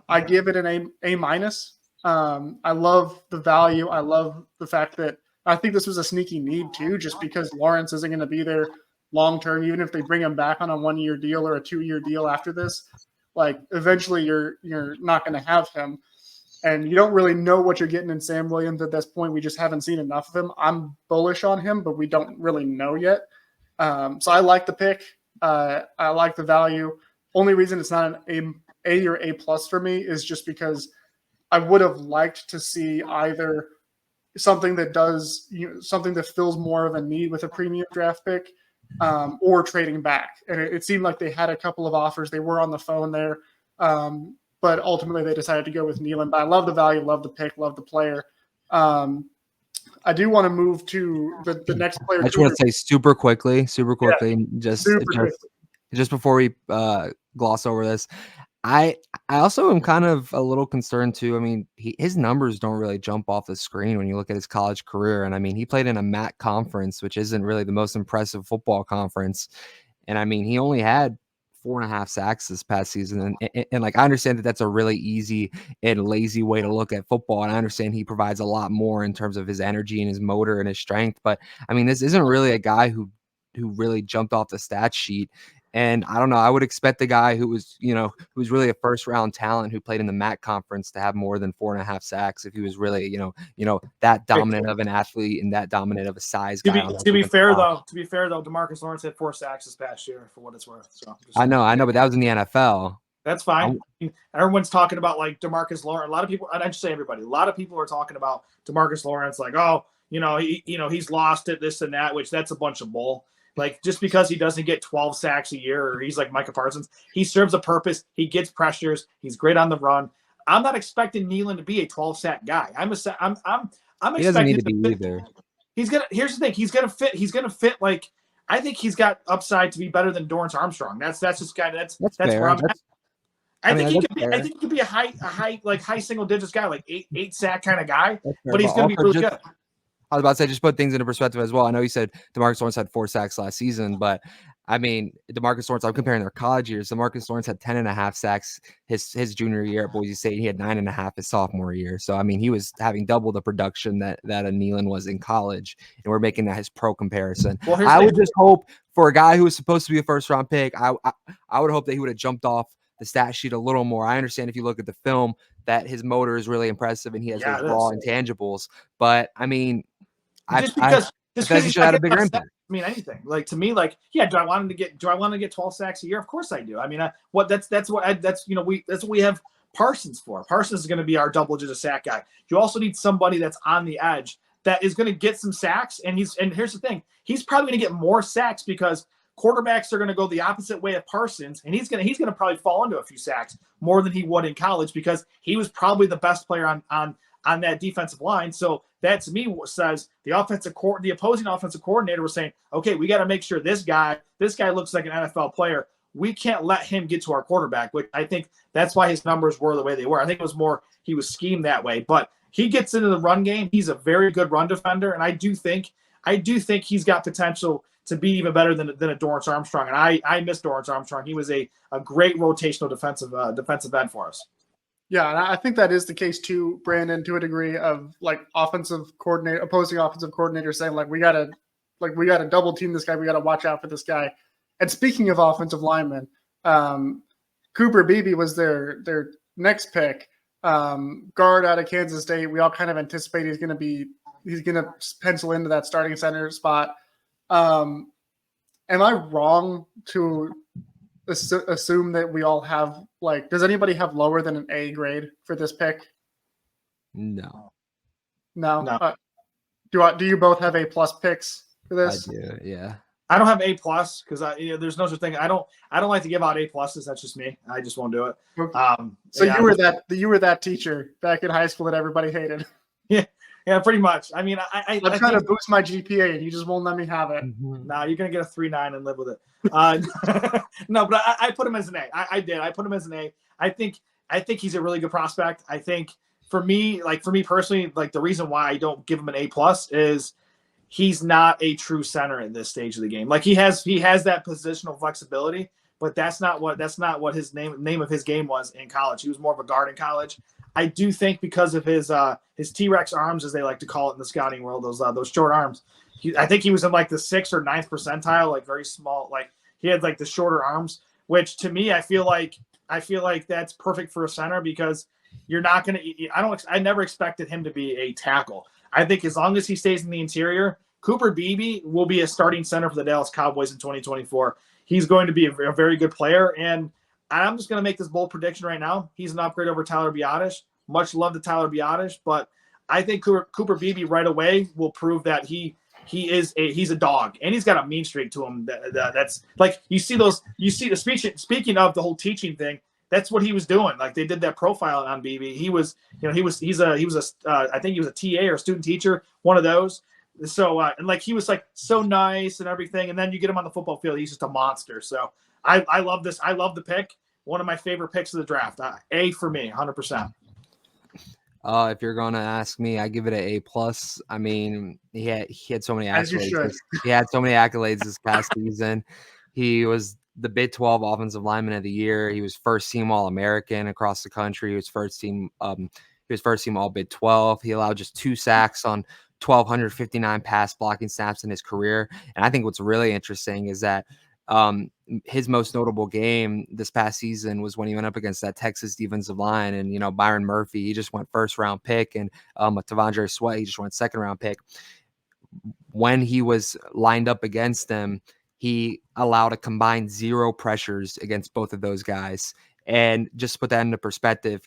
I give it an A minus. I love the value. I love the fact that I think this was a sneaky need too, just because Lawrence isn't going to be there long term, even if they bring him back on a 1-year deal or a 2-year deal after this. like eventually you're not going to have him. And you don't really know what you're getting in Sam Williams at this point. We just haven't seen enough of him. I'm bullish on him, but we don't really know yet. So I like the pick. I like the value. Only reason it's not an A or A plus for me is just because I would have liked to see either something that does something that fills more of a need with a premium draft pick, or trading back. And it seemed like they had a couple of offers. They were on the phone there. But ultimately they decided to go with Nealon. But I love the value, love the pick, love the player. I do want to move to the next player. I just want to say super quickly, just quickly. Just before we gloss over this, I also am kind of a little concerned too. I mean, his numbers don't really jump off the screen when you look at his college career. And I mean, he played in a MAC conference, which isn't really the most impressive football conference. And I mean, he only had 4.5 sacks this past season. And like, I understand that that's a really easy and lazy way to look at football. And I understand he provides a lot more in terms of his energy and his motor and his strength. But I mean, this isn't really a guy who really jumped off the stat sheet. And I don't know, I would expect the guy who was really a first round talent who played in the MAC conference to have more than 4.5 sacks if he was really, that dominant of an athlete and that dominant of a size guy. To be fair though, DeMarcus Lawrence had 4 sacks this past year for what it's worth. So I know, but that was in the NFL. That's fine. Everyone's talking about like DeMarcus Lawrence. A lot of people, and I just say everybody, a lot of people are talking about DeMarcus Lawrence like, oh, he's lost it, this and that, which that's a bunch of bull. Like, just because he doesn't get 12 sacks a year, or he's like Micah Parsons, he serves a purpose. He gets pressures. He's great on the run. I'm not expecting Nealon to be a 12 sack guy. I'm he doesn't need to be either. Here's the thing. He's gonna fit. Like, I think he's got upside to be better than Dorrance Armstrong. That's just kind of that's where I'm at. I think he could be a high single digits guy, like eight sack kind of guy. But he's gonna be really good. I was about to say, just put things into perspective as well. I know you said DeMarcus Lawrence had 4 sacks last season, but I mean, DeMarcus Lawrence, I'm comparing their college years. DeMarcus Lawrence had 10.5 sacks his junior year at Boise State. He had 9.5 his sophomore year. So, I mean, he was having double the production that a Nealon was in college, and we're making that his pro comparison. Well, I would just hope for a guy who was supposed to be a first-round pick, I would hope that he would have jumped off the stat sheet a little more. I understand if you look at the film that his motor is really impressive and he has those raw intangibles. But, I mean, I think he should have a bigger impact. I mean, anything. Like, to me, like, yeah, do I want to get 12 sacks a year? Of course I do. I mean, that's what we have Parsons for. Parsons is going to be our double-digit sack guy. You also need somebody that's on the edge that is going to get some sacks. And here's the thing. He's probably going to get more sacks because quarterbacks are going to go the opposite way of Parsons, and he's going to probably fall into a few sacks more than he would in college because he was probably the best player on that defensive line. So that to me says the opposing offensive coordinator was saying, okay, we got to make sure this guy looks like an NFL player. We can't let him get to our quarterback, which I think that's why his numbers were the way they were. I think it was more he was schemed that way, but he gets into the run game. He's a very good run defender, and I do think he's got potential to be even better than a Dorrance Armstrong. And I miss Dorrance Armstrong. He was a great rotational defensive end for us. Yeah, and I think that is the case too, Brandon, to a degree of like opposing offensive coordinator saying like we gotta double team this guy, we gotta watch out for this guy. And speaking of offensive linemen, Cooper Beebe was their next pick, guard out of Kansas State. We all kind of anticipate he's gonna pencil into that starting center spot. Am I wrong to assume that we all have does anybody have lower than an A grade for this pick? No. Do you both have A plus picks for this? I do, yeah. I don't have A plus because there's no such thing. I don't like to give out A pluses. That's just me. I just won't do it. So you were that teacher back in high school that everybody hated. Yeah, pretty much. I mean, I'm trying to boost my GPA, and you just won't let me have it. Nah, you're gonna get a 3.9 and live with it. No, but I put him as an A. I did. I put him as an A. I think he's a really good prospect. I think for me personally, like the reason why I don't give him an A plus is he's not a true center at this stage of the game. Like he has that positional flexibility, but that's not what his name of his game was in college. He was more of a guard in college. I do think because of his T-Rex arms, as they like to call it in the scouting world, those short arms. I think he was in like the 6th or 9th percentile, like very small. Like he had like the shorter arms, which to me, I feel like I feel like that's perfect for a center because you're not going to. I never expected him to be a tackle. I think as long as he stays in the interior, Cooper Beebe will be a starting center for the Dallas Cowboys in 2024. He's going to be a very good player, and I'm just going to make this bold prediction right now. He's an upgrade over Tyler Biadasz. Much love to Tyler Biadasz, but I think Cooper Beebe right away will prove that he's a dog, and he's got a mean streak to him. That's like speaking of the whole teaching thing. That's what he was doing. Like they did that profile on Beebe. He was I think he was a TA or student teacher, one of those. So and like he was like so nice and everything, and then you get him on the football field, he's just a monster. So I love this. I love the pick. One of my favorite picks of the draft. A for me, 100%. If you're gonna ask me, I give it an A+. I mean, he had so many accolades. He had so many accolades this past season. He was the Big 12 Offensive Lineman of the Year. He was first team All-American across the country. He was first team All Big 12. He allowed just 2 sacks on 1,259 pass blocking snaps in his career. And I think what's really interesting is that his most notable game this past season was when he went up against that Texas defensive line, and Byron Murphy, he just went first round pick, and Tavondre Sweat, he just went second round pick. When he was lined up against them, he allowed a combined 0 pressures against both of those guys. And just to put that into perspective,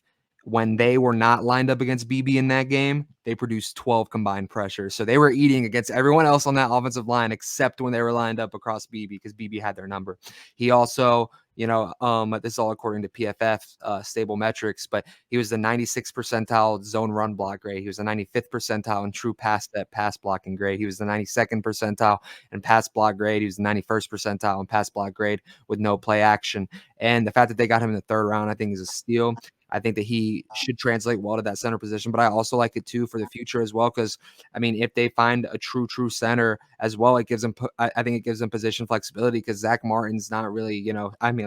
when they were not lined up against BB in that game, they produced 12 combined pressures. So they were eating against everyone else on that offensive line except when they were lined up across BB because BB had their number. He also, this is all according to PFF stable metrics, but he was the 96th percentile zone run block grade. He was the 95th percentile in true pass blocking grade. He was the 92nd percentile in pass block grade. He was the 91st percentile in pass block grade with no play action. And the fact that they got him in the 3rd round, I think is a steal. I think that he should translate well to that center position, but I also like it too for the future as well. Because I mean, if they find a true center as well, it gives them. I think it gives them position flexibility because Zach Martin's not really,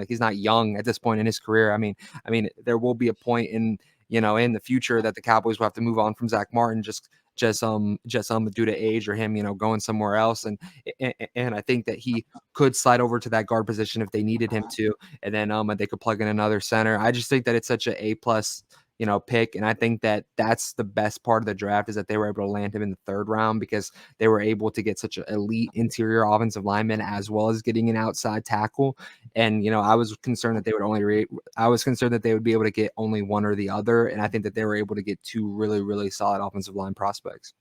he's not young at this point in his career. I mean, there will be a point in the future that the Cowboys will have to move on from Zach Martin just due to age or him, going somewhere else. And I think that he could slide over to that guard position if they needed him to, and then they could plug in another center. I just think that it's such an A+, pick. And I think that that's the best part of the draft is that they were able to land him in the 3rd round because they were able to get such an elite interior offensive lineman as well as getting an outside tackle. And, I was concerned that they would be able to get only one or the other. And I think that they were able to get 2 really, really solid offensive line prospects.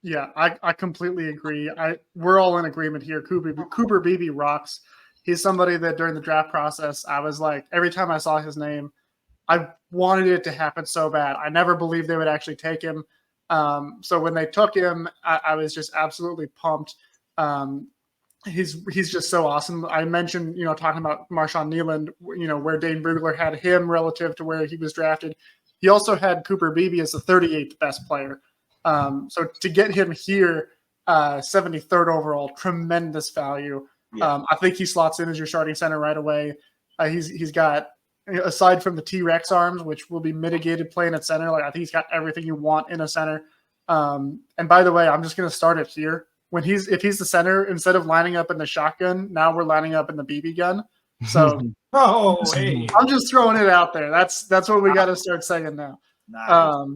Yeah, I completely agree. We're all in agreement here. Cooper Beebe rocks. He's somebody that during the draft process, I was like, every time I saw his name, I wanted it to happen so bad. I never believed they would actually take him. So when they took him, I was just absolutely pumped. He's just so awesome. I mentioned, talking about Marshawn Nealand, where Dane Brugler had him relative to where he was drafted. He also had Cooper Beebe as the 38th best player. So to get him here, 73rd overall, tremendous value. Yeah. I think he slots in as your starting center right away. He's got, aside from the T-Rex arms, which will be mitigated playing at center, I think he's got everything you want in a center. And by the way, I'm just going to start it here. If he's the center, instead of lining up in the shotgun, now we're lining up in the BB gun. So I'm just throwing it out there. That's what we got to start saying now. Nice.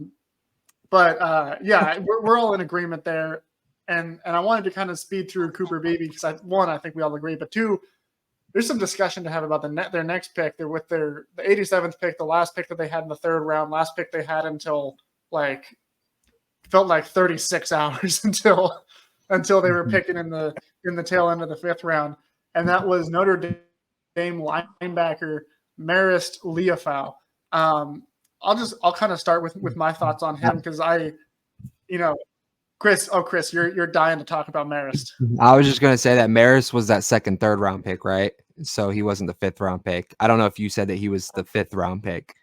Yeah, we're all in agreement there. And I wanted to kind of speed through Cooper Beebe because I think we all agree, but 2, there's some discussion to have about their next pick. They're with the 87th pick, the last pick that they had in the 3rd round, last pick they had until felt like 36 hours until they were picking in the tail end of the 5th round, and that was Notre Dame linebacker Marist Liufau. I'll kind of start with my thoughts on him because Chris, you're dying to talk about Marist. I was just going to say that Marist was that 2nd, 3rd round pick, right? So he wasn't the 5th round pick. I don't know if you said that he was the 5th round pick.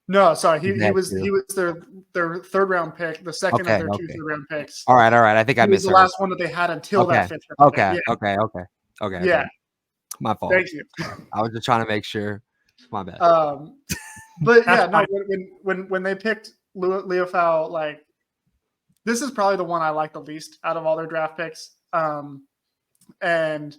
No, sorry. He was their 3rd round pick, the second of their 2 3rd round picks. All right. I think I missed the last one that they had until that 5th round pick. Okay. Yeah. My fault. Thank you. I was just trying to make sure. My bad. But yeah, no, when they picked Liufau, this is probably the one I like the least out of all their draft picks. And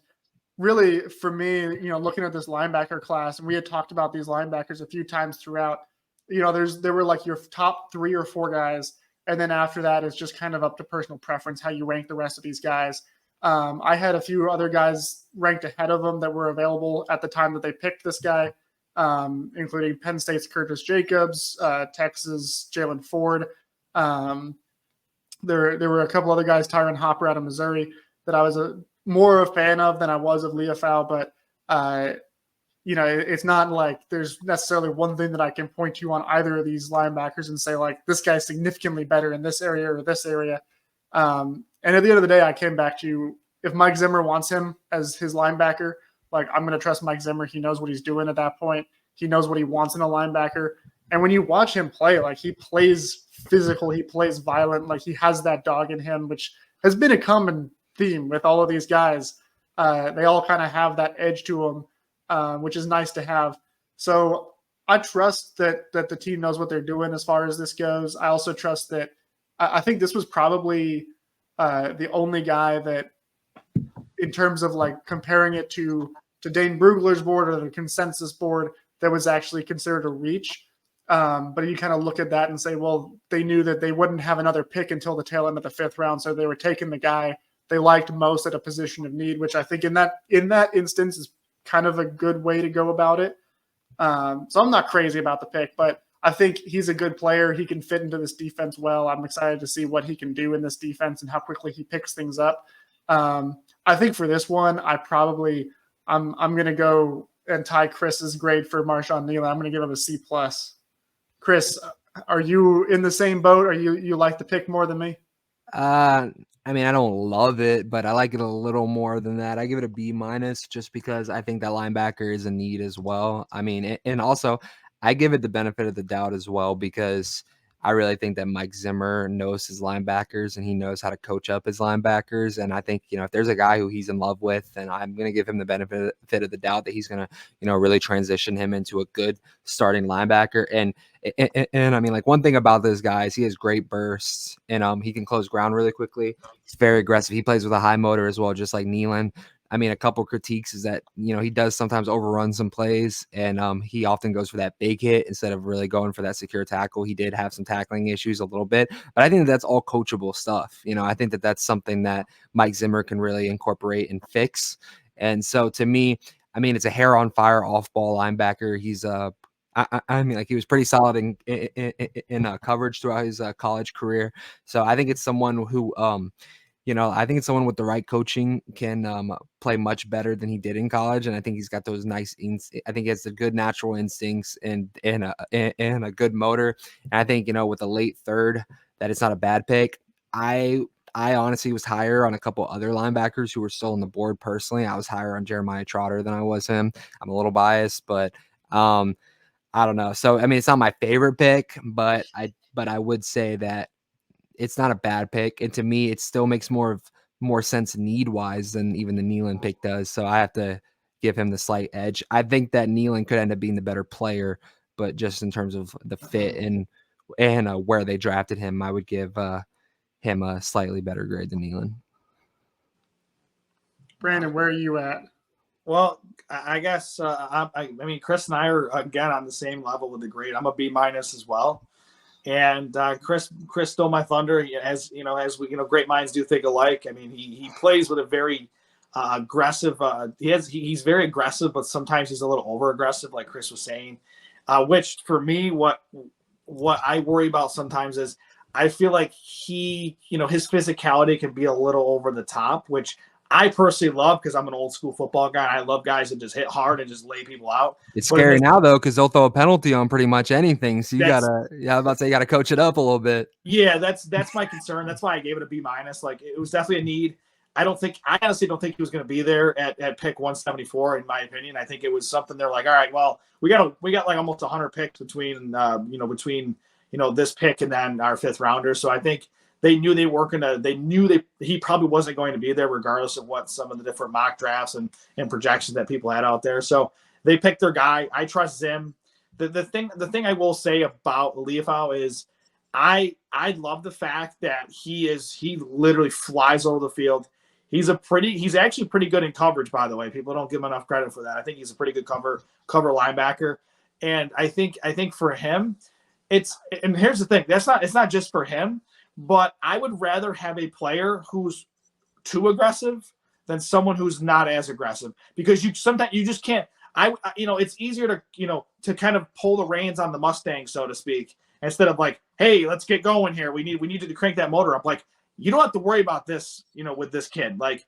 really, for me, looking at this linebacker class, and we had talked about these linebackers a few times throughout. There were like your top 3 or 4 guys, and then after that, it's just kind of up to personal preference how you rank the rest of these guys. I had a few other guys ranked ahead of them that were available at the time that they picked this guy, including Penn State's Curtis Jacobs, Texas' Jalen Ford. There were a couple other guys, Tyron Hopper out of Missouri, that I was more a fan of than I was of Leofau, but it's not like there's necessarily one thing that I can point to on either of these linebackers and say like this guy's significantly better in this area or this area. And at the end of the day, I came back to if Mike Zimmer wants him as his linebacker, like I'm going to trust Mike Zimmer. He knows what he's doing at that point. He knows what he wants in a linebacker. And when you watch him play, like he plays physical, he plays violent, like he has that dog in him, which has been a common theme with all of these guys. They all kind of have that edge to them, which is nice to have. So I trust that the team knows what they're doing as far as this goes. I also trust that I think this was probably the only guy that, in terms of like comparing it to Dane Brugler's board or the consensus board, that was actually considered a reach. But you kind of look at that and say, well, they knew that they wouldn't have another pick until the tail end of the 5th round, so they were taking the guy they liked most at a position of need, which I think in that instance is kind of a good way to go about it. So I'm not crazy about the pick, but I think he's a good player. He can fit into this defense well. I'm excited to see what he can do in this defense and how quickly he picks things up. I think for this one, I'm going to go and tie Chris's grade for Marshawn Neal. I'm going to give him a C+. Chris, are you in the same boat? Or you like the pick more than me? I mean, I don't love it, but I like it a little more than that. I give it a B- just because I think that linebacker is a need as well. I mean, and also I give it the benefit of the doubt as well because I really think that Mike Zimmer knows his linebackers and he knows how to coach up his linebackers. And I think, if there's a guy who he's in love with, then I'm going to give him the benefit of the doubt that he's going to, really transition him into a good starting linebacker. And I mean, like one thing about this guy is he has great bursts and he can close ground really quickly. He's very aggressive. He plays with a high motor as well, just like Nealon. I mean, a couple critiques is that, he does sometimes overrun some plays and he often goes for that big hit instead of really going for that secure tackle. He did have some tackling issues a little bit, but I think that's all coachable stuff. I think that that's something that Mike Zimmer can really incorporate and fix. And so to me, I mean, it's a hair on fire off ball linebacker. He's I mean, like he was pretty solid in coverage throughout his college career. So I think it's someone who, I think it's someone with the right coaching can play much better than he did in college, and I think he's got those nice. I think he has the good natural instincts and a good motor. And I think with a late 3rd, that it's not a bad pick. I honestly was higher on a couple other linebackers who were still on the board. Personally, I was higher on Jeremiah Trotter than I was him. I'm a little biased, but I don't know. So I mean, it's not my favorite pick, but I would say that it's not a bad pick, and to me, it still makes more sense need wise than even the Nealon pick does. So I have to give him the slight edge. I think that Nealon could end up being the better player, but just in terms of the fit and where they drafted him, I would give him a slightly better grade than Nealon. Brandon, where are you at? Well, I guess I mean Chris and I are again on the same level with the grade. I'm a B- as well. And Chris stole my thunder. As we great minds do think alike. I mean, he plays with a very aggressive. He's very aggressive, but sometimes he's a little over aggressive, like Chris was saying. Which for me, what I worry about sometimes is I feel like his physicality can be a little over the top, which I personally love because I'm an old school football guy. I love guys that just hit hard and just lay people out. It's scary now though, because they'll throw a penalty on pretty much anything. So you I was about to say you gotta coach it up a little bit. Yeah, that's my concern. That's why I gave it a B-. Like it was definitely a need. I honestly don't think he was going to be there at pick 174, in my opinion. I think it was something they're like, all right, well, we got like almost 100 picks between this pick and then our 5th rounder. So I think they knew he probably wasn't going to be there regardless of what some of the different mock drafts and projections that people had out there. So they picked their guy. I trust Zim. The thing I will say about Leofau is I love the fact that he literally flies over the field. He's actually pretty good in coverage, by the way. People don't give him enough credit for that. I think he's a pretty good cover linebacker. And I think for him, and here's the thing, it's not just for him, but I would rather have a player who's too aggressive than someone who's not as aggressive, because sometimes you just can't. It's easier to kind of pull the reins on the Mustang, so to speak, instead of like, hey, let's get going here. We need to crank that motor up. Like, you don't have to worry about this, with this kid. Like,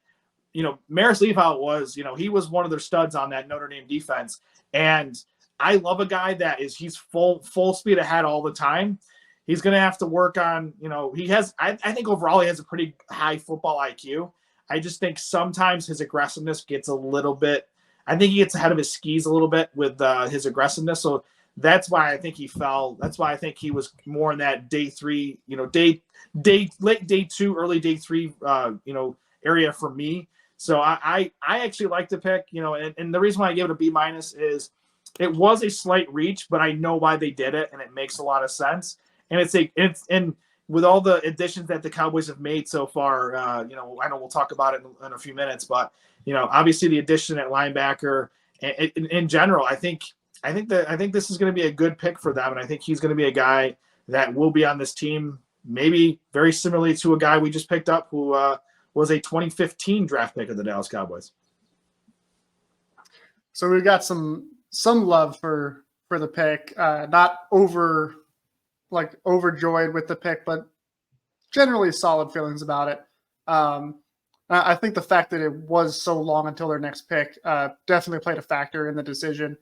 Maris Leafout was, he was one of their studs on that Notre Dame defense. And I love a guy he's full speed ahead all the time. He's going to have to work on, I think overall he has a pretty high football IQ. I just think sometimes his aggressiveness gets a little bit, I think he gets ahead of his skis a little bit with his aggressiveness. So that's why I think he fell. That's why I think he was more in that day 3, late day 2, early day 3, area for me. So I actually like the pick, and the reason why I gave it a B- is it was a slight reach, but I know why they did it, and it makes a lot of sense. And and with all the additions that the Cowboys have made so far, I know we'll talk about it in a few minutes, but obviously the addition at linebacker, in general, I think this is going to be a good pick for them, and I think he's going to be a guy that will be on this team, maybe very similarly to a guy we just picked up who was a 2015 draft pick of the Dallas Cowboys. So we've got some love for the pick, not overjoyed with the pick, but generally solid feelings about it. I think the fact that it was so long until their next pick definitely played a factor in the decision.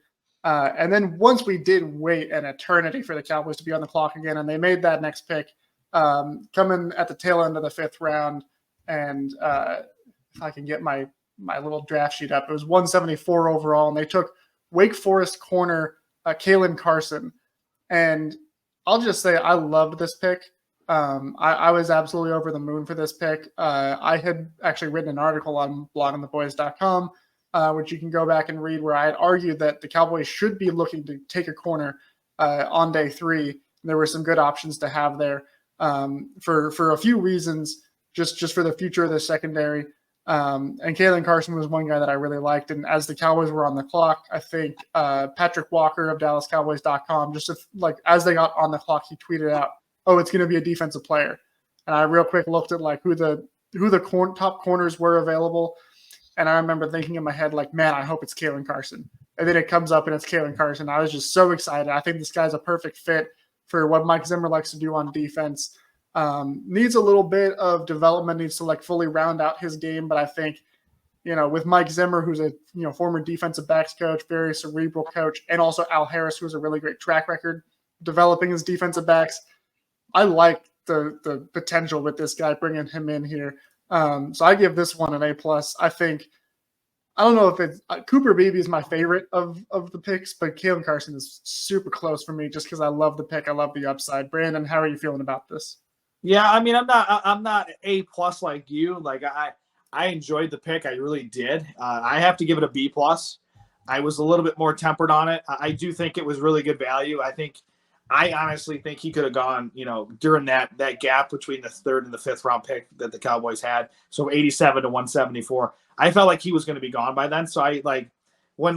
And then once we did wait an eternity for the Cowboys to be on the clock again, and they made that next pick coming at the tail end of the 5th round, and if I can get my little draft sheet up, it was 174 overall, and they took Wake Forest corner Kalen Carson. And I'll just say I loved this pick. I was absolutely over the moon for this pick. I had actually written an article on bloggingtheboys.com, which you can go back and read, where I had argued that the Cowboys should be looking to take a corner on day 3. There were some good options to have there for a few reasons, just for the future of the secondary. And Kalen Carson was one guy that I really liked. And as the Cowboys were on the clock, I think Patrick Walker of DallasCowboys.com, as they got on the clock, he tweeted out, "Oh, it's going to be a defensive player." And I real quick looked at who the top corners were available. And I remember thinking in my head, man, I hope it's Kalen Carson. And then it comes up and it's Kalen Carson. I was just so excited. I think this guy's a perfect fit for what Mike Zimmer likes to do on defense. Needs a little bit of development, needs to fully round out his game. But I think, with Mike Zimmer, who's a former defensive backs coach, very cerebral coach, and also Al Harris, who has a really great track record developing his defensive backs, I like the potential with this guy, bringing him in here. So I give this one an A+. I don't know if it's Cooper Beebe is my favorite of the picks, but Kalen Carson is super close for me just because I love the pick. I love the upside. Brandon, how are you feeling about this? Yeah, I mean, I'm not A+ like you. I enjoyed the pick. I really did. I have to give it a B+. I was a little bit more tempered on it. I do think it was really good value. I honestly think he could have gone, during that gap between the 3rd and the 5th round pick that the Cowboys had. So 87 to 174. I felt like he was going to be gone by then. So when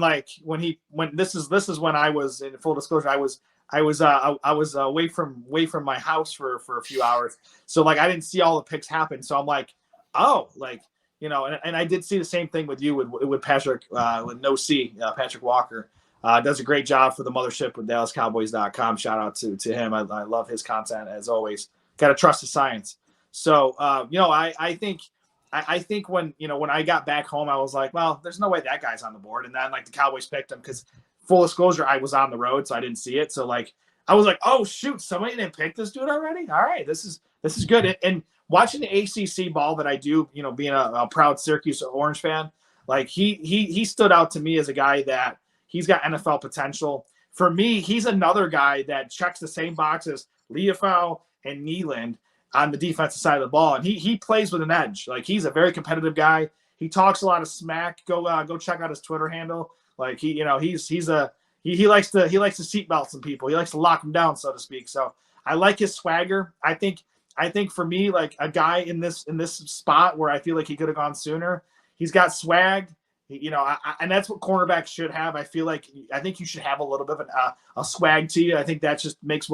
this is when I was, in full disclosure, I was away from my house for a few hours. So I didn't see all the picks happen. So I'm and I did see the same thing with you with Patrick, with no C, Patrick Walker. Does a great job for the mothership with DallasCowboys.com. Shout out to him. I love his content as always. Got to trust the science. So, I think when I got back home, I was like, well, there's no way that guy's on the board. And then the Cowboys picked him because, full disclosure, I was on the road, so I didn't see it. So I was like, oh shoot, somebody didn't pick this dude already. All right, this is good. And watching the ACC ball that I do, being a proud Syracuse Orange fan, he stood out to me as a guy that he's got NFL potential. For me, he's another guy that checks the same boxes Leafau and Nealand on the defensive side of the ball, and he plays with an edge. He's a very competitive guy. He talks a lot of smack. Go check out his Twitter handle. He likes to seatbelt some people. He likes to lock them down, so to speak. So I like his swagger. I think I think for me, like a guy in this spot where I feel like he could have gone sooner. He's got swag, you know, and that's what cornerbacks should have. I think you should have a little bit of a swag to you. I think that just makes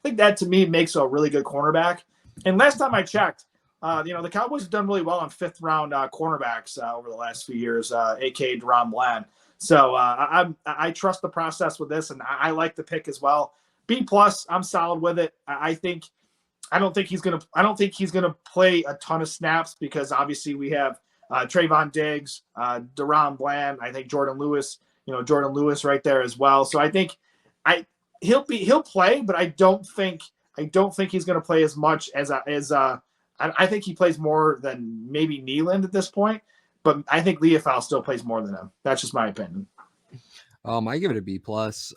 that to me makes a really good cornerback. And last time I checked, you know, the Cowboys have done really well on 5th round cornerbacks over the last few years, aka Deron Bland. So I trust the process with this, and I like the pick as well. B plus, I'm solid with it. I don't think he's gonna play a ton of snaps because obviously we have Trayvon Diggs, Deron Bland. I think Jordan Lewis right there as well. So I think he'll play, but I don't think he's gonna play as much as I think he plays more than maybe Nealand at this point. But I think Leofau still plays more than him. That's just my opinion. I give it a B plus.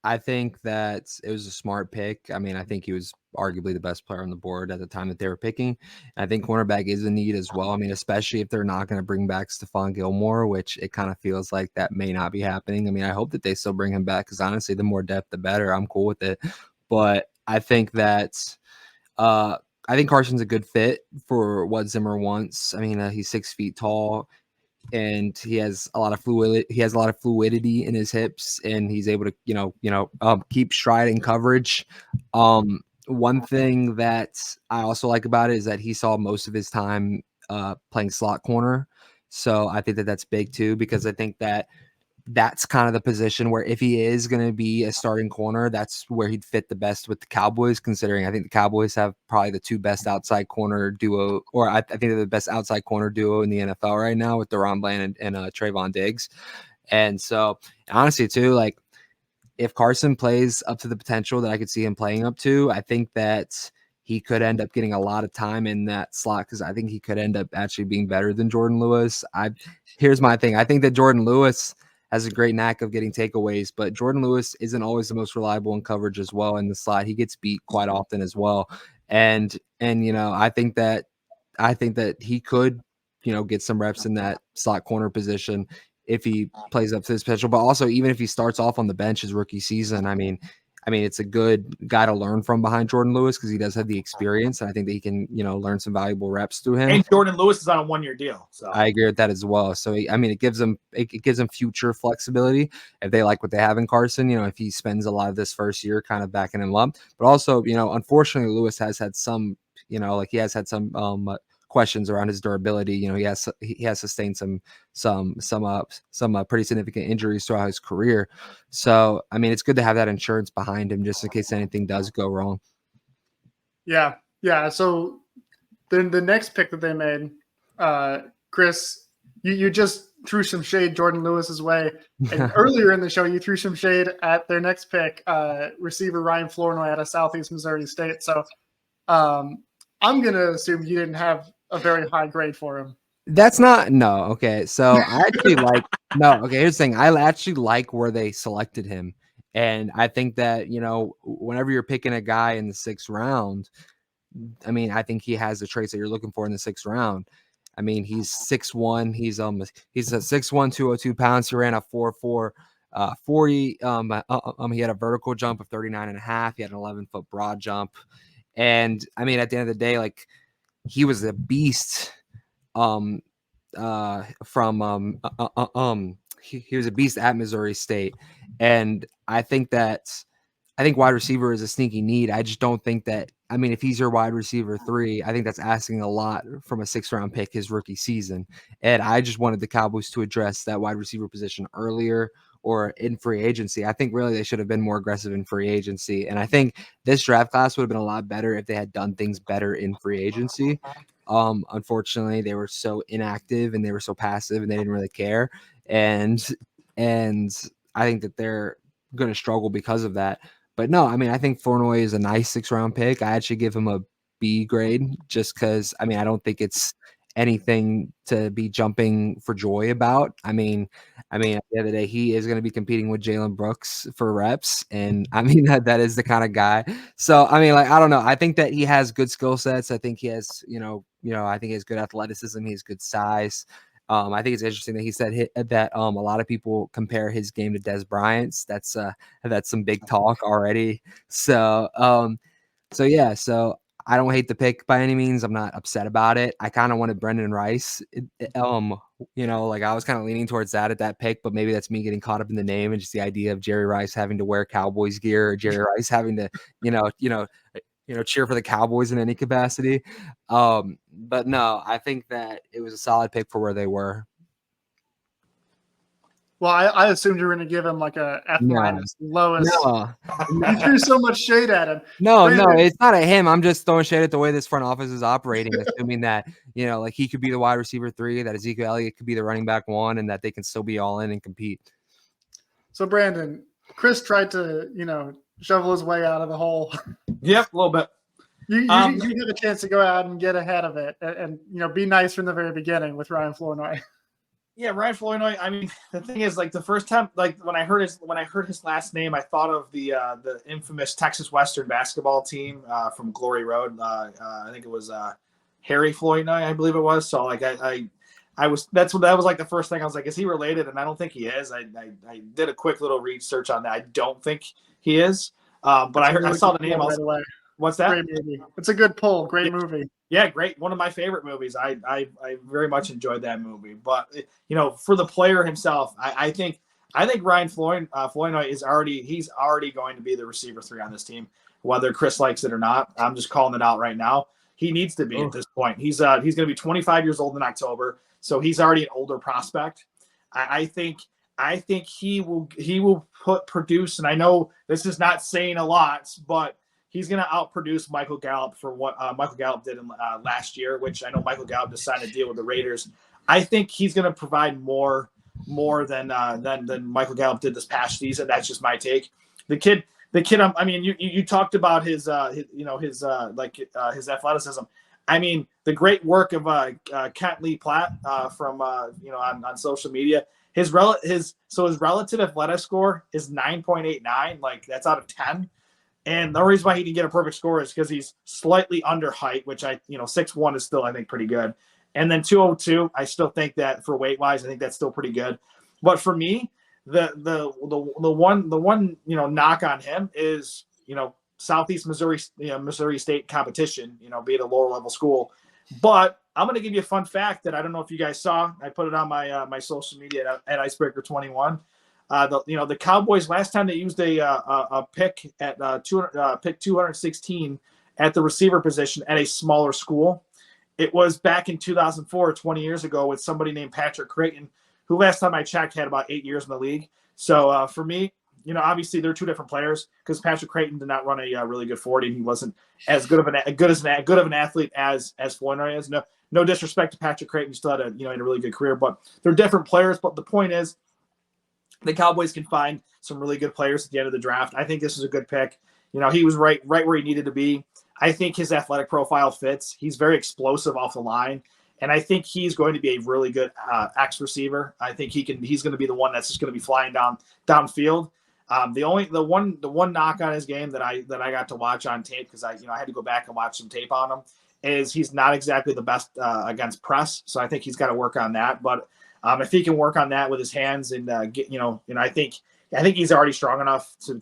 I think that it was a smart pick. I mean, I think he was arguably the best player on the board at the time that they were picking. And I think cornerback is a need as well. I mean, especially if they're not going to bring back Stephon Gilmore, which it kind of feels like that may not be happening. I mean, I hope that they still bring him back because honestly, the more depth, the better. I'm cool with it. But I think that I think Carson's a good fit for what Zimmer wants. I mean, he's 6 feet tall, and he has a lot of fluidity in his hips, and he's able to keep stride and coverage. One thing that I also like about it is that he saw most of his time playing slot corner, so I think that that's big too, because I think that that's kind of the position where if he is going to be a starting corner, that's where he'd fit the best with the Cowboys, considering I think the Cowboys have probably the 2 best outside corner duo, or I think they're the best outside corner duo in the NFL right now with Deron Bland and Trayvon Diggs. And so honestly too, like if Carson plays up to the potential that I could see him playing up to, I think that he could end up getting a lot of time in that slot because I think he could end up actually being better than Jordan Lewis. Here's my thing. I think that Jordan Lewis has a great knack of getting takeaways, but Jordan Lewis isn't always the most reliable in coverage as well in the slot. He gets beat quite often as well. And you know, I think that he could, you know, get some reps in that slot corner position if he plays up to his potential. But also, even if he starts off on the bench his rookie season, I mean, it's a good guy to learn from behind Jordan Lewis because he does have the experience, and I think that he can, you know, learn some valuable reps through him. And Jordan Lewis is on a 1-year deal, so I agree with that as well. So I mean, it gives him future flexibility if they like what they have in Carson. You know, if he spends a lot of this first year kind of backing him up, but also, you know, unfortunately, Lewis has had some, you know, like he has had some questions around his durability. You know, he has sustained some pretty significant injuries throughout his career. So I mean, it's good to have that insurance behind him just in case anything does go wrong. Yeah. So then the next pick that they made, Chris, you just threw some shade Jordan Lewis's way, and earlier in the show you threw some shade at their next pick, receiver Ryan Flournoy out of Southeast Missouri State. So I'm gonna assume you didn't have a very high grade for him. That's not no. Okay, so I actually like no. Okay, here's the thing. I actually like where they selected him, and I think that, you know, whenever you're picking a guy in the 6th round, I mean, I think he has the traits that you're looking for in the 6th round. I mean, he's 6'1". He's a 6'1", 202 pounds. He ran a 4.4 40. He had a vertical jump of 39.5. He had an 11-foot broad jump, and I mean, at the end of the day, like he was a beast. He was a beast at Missouri State, and I think wide receiver is a sneaky need. I just don't think that. I mean, if he's your wide receiver 3, I think that's asking a lot from a 6th round pick his rookie season. And I just wanted the Cowboys to address that wide receiver position earlier or in free agency. I think really they should have been more aggressive in free agency. And I think this draft class would have been a lot better if they had done things better in free agency. Unfortunately, they were so inactive and they were so passive and they didn't really care. And I think that they're going to struggle because of that. But no, I mean, I think Flournoy is a nice 6th round pick. I actually give him a B grade just because, I mean, I don't think it's anything to be jumping for joy about. I mean, at the end of the day, he is going to be competing with Jalen Brooks for reps. And I mean, that is the kind of guy. So, I mean, like, I don't know. I think that he has good skill sets. I think he has, I think he has good athleticism. He has good size. I think it's interesting that he said that a lot of people compare his game to Des Bryant's. That's some big talk already. So, yeah. So I don't hate the pick by any means. I'm not upset about it. I kind of wanted Brendan Rice. Like I was kind of leaning towards that at that pick, but maybe that's me getting caught up in the name and just the idea of Jerry Rice having to wear Cowboys gear or Jerry Rice having to, cheer for the Cowboys in any capacity. But no, I think that it was a solid pick for where they were. Well, I assumed you were going to give him like a F minus, lowest. No. You threw so much shade at him. No, it's not at him. I'm just throwing shade at the way this front office is operating, assuming that, like he could be the wide receiver 3, that Ezekiel Elliott could be the running back 1, and that they can still be all in and compete. So, Brandon, Chris tried to, shovel his way out of the hole. Yep, a little bit. You have a chance to go out and get ahead of it and be nice from the very beginning with Ryan Flournoy. Yeah, Ryan Flournoy. I mean, the thing is, like the first time, like when I heard his last name, I thought of the infamous Texas Western basketball team from Glory Road. I think it was Harry Flournoy, I believe it was. So like that was like the first thing I was like, is he related? And I don't think he is. I did a quick little research on that. I don't think he is. But I saw the name. What's that? Great movie. It's a good pull. Great movie. Yeah, great. One of my favorite movies. I very much enjoyed that movie. But for the player himself, I think Ryan Flournoy is already going to be the receiver 3 on this team, whether Chris likes it or not. I'm just calling it out right now. He needs to be at this point. He's going to be 25 years old in October, so he's already an older prospect. I think he will produce, and I know this is not saying a lot, but he's going to outproduce Michael Gallup for what Michael Gallup did in last year, which I know Michael Gallup just signed a deal with the Raiders. I think he's going to provide more than Michael Gallup did this past season. That's just my take. The kid. I mean, you talked about his athleticism. I mean, the great work of Kent Lee Platt from on social media. His relative athletic score is 9.89. Like that's out of 10. And the reason why he didn't get a perfect score is because he's slightly under height, which 6'1" is still, I think, pretty good. And then 202, I still think that for weight wise, I think that's still pretty good. But for me, the one knock on him is Southeast Missouri State competition, be it a lower level school. But I'm going to give you a fun fact that I don't know if you guys saw. I put it on my social media at Icebreaker 21. The Cowboys last time they used a pick at pick 216 at the receiver position at a smaller school. It was back in 2004, 20 years ago, with somebody named Patrick Creighton, who last time I checked had about 8 years in the league. So for me, obviously they're two different players because Patrick Creighton did not run a really good 40, and he wasn't as good of an athlete as Flournoy is. No disrespect to Patrick Creighton, he still had a really good career, but they're different players. But the point is, the Cowboys can find some really good players at the end of the draft. I think this is a good pick. He was right where he needed to be. I think his athletic profile fits. He's very explosive off the line, and I think he's going to be a really good X receiver. I think he's going to be the one that's just going to be flying downfield. The one knock on his game that I got to watch on tape, because I had to go back and watch some tape on him, is he's not exactly the best against press. So I think he's got to work on that. But if he can work on that with his hands and I think he's already strong enough to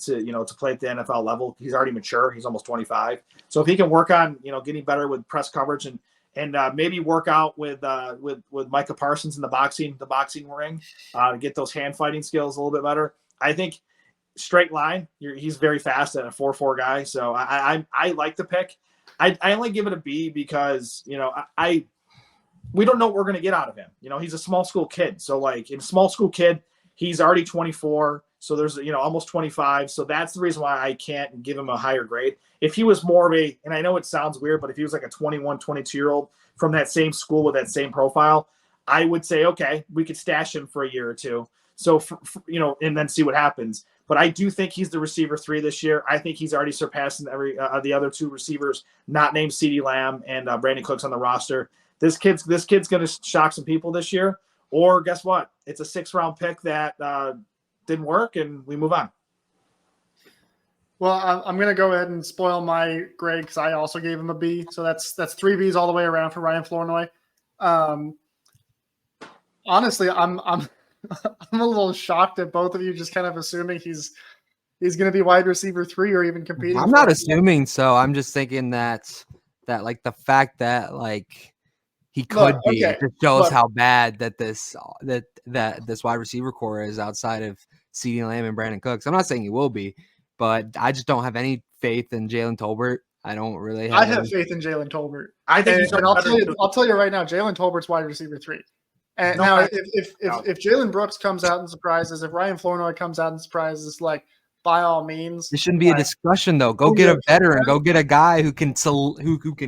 play at the NFL level. He's already mature. He's almost 25. So if he can work on getting better with press coverage and maybe work out with Micah Parsons in the boxing ring to get those hand fighting skills a little bit better. I think straight line, he's very fast at a 4.4 guy. So I like the pick. I only give it a B because we don't know what we're going to get out of him. He's a small school kid. So like in small school kid, he's already 24. So there's, almost 25. So that's the reason why I can't give him a higher grade. If he was more of and I know it sounds weird, but if he was like a 21, 22-year-old from that same school with that same profile, I would say, okay, we could stash him for a year or two. So, and then see what happens. But I do think he's the receiver 3 this year. I think he's already surpassing every the other 2 receivers not named CeeDee Lamb and Brandon Cooks on the roster. This kid's going to shock some people this year. Or guess what? It's a 6th-round pick that didn't work, and we move on. Well, I'm going to go ahead and spoil my grade because I also gave him a B. So that's 3 Bs all the way around for Ryan Flournoy. Honestly, I'm I'm a little shocked at both of you just kind of assuming he's going to be wide receiver 3 or even competing. I'm not assuming so. I'm just thinking that like the fact that like he could Look, be, okay, it just shows look. how bad that this wide receiver core is outside of CeeDee Lamb and Brandon Cooks. I'm not saying he will be, but I just don't have any faith in Jalen Tolbert. I don't really I have have faith in Jalen Tolbert. I think And I'll tell you right now, Jalen Tolbert's wide receiver 3. And No, now, I- if Jalen Brooks comes out and surprises, if Ryan Flournoy comes out and surprises, like by all means, There shouldn't be a like, discussion though. Go get a veteran. Go get a guy who can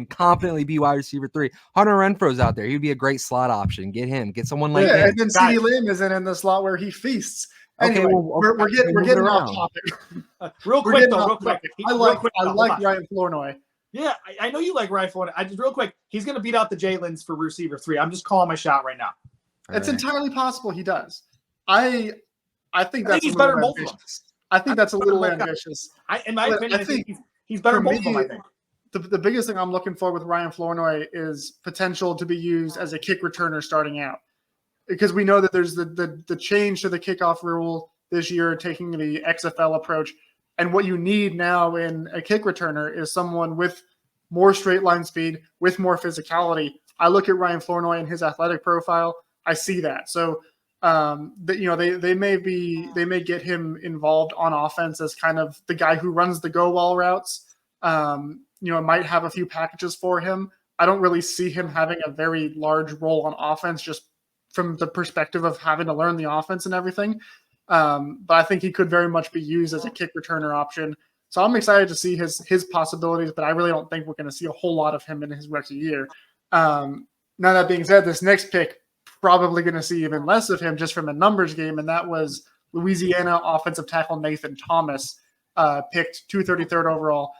confidently be wide receiver 3. Hunter Renfro's out there. He'd be a great slot option. Get him. Get someone like him. and then CeeDee Lamb isn't in the slot where he feasts. Okay, Anyway, well, we're getting off topic. Real We're quick getting though, off real quick. topic. I like Ryan Flournoy. Yeah, I know you like Ryan Flournoy. I just real quick, he's going to beat out the Jalen's for receiver 3. I'm just calling my shot right now. It's entirely possible he does. I think that's he's better than both of them. I think that's a little ambitious. In my opinion, I think he's better than both of them, I think. The biggest thing I'm looking for with Ryan Flournoy is potential to be used as a kick returner starting out. Because we know that there's the change to the kickoff rule this year, taking the XFL approach. And what you need now in a kick returner is someone with more straight line speed, with more physicality. I look at Ryan Flournoy and his athletic profile. I see that. So they may get him involved on offense as kind of the guy who runs the go wall routes. Might have a few packages for him. I don't really see him having a very large role on offense just from the perspective of having to learn the offense and everything. But I think he could very much be used as a kick returner option. So I'm excited to see his possibilities, but I really don't think we're going to see a whole lot of him in his rookie year. Now that being said, this next pick, probably going to see even less of him just from a numbers game, and that was Louisiana offensive tackle Nathan Thomas, picked 233rd overall.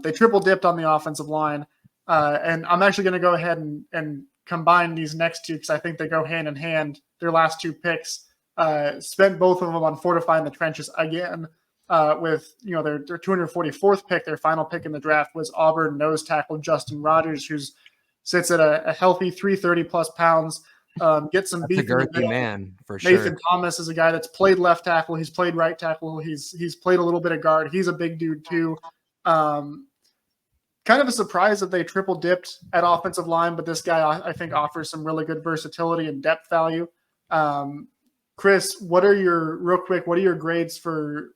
They triple dipped on the offensive line, and I'm actually going to go ahead and combine these next two because I think they go hand in hand. Their last 2 picks spent both of them on fortifying the trenches again. With their 244th pick, their final pick in the draft was Auburn nose tackle Justin Rogers, who sits at a healthy 330 plus pounds. Get some beef. That's a girthy man for sure. Nathan Thomas is a guy that's played left tackle. He's played right tackle. He's played a little bit of guard. He's a big dude too. Kind of a surprise that they triple dipped at offensive line, but this guy I think offers some really good versatility and depth value. Chris, what are your grades for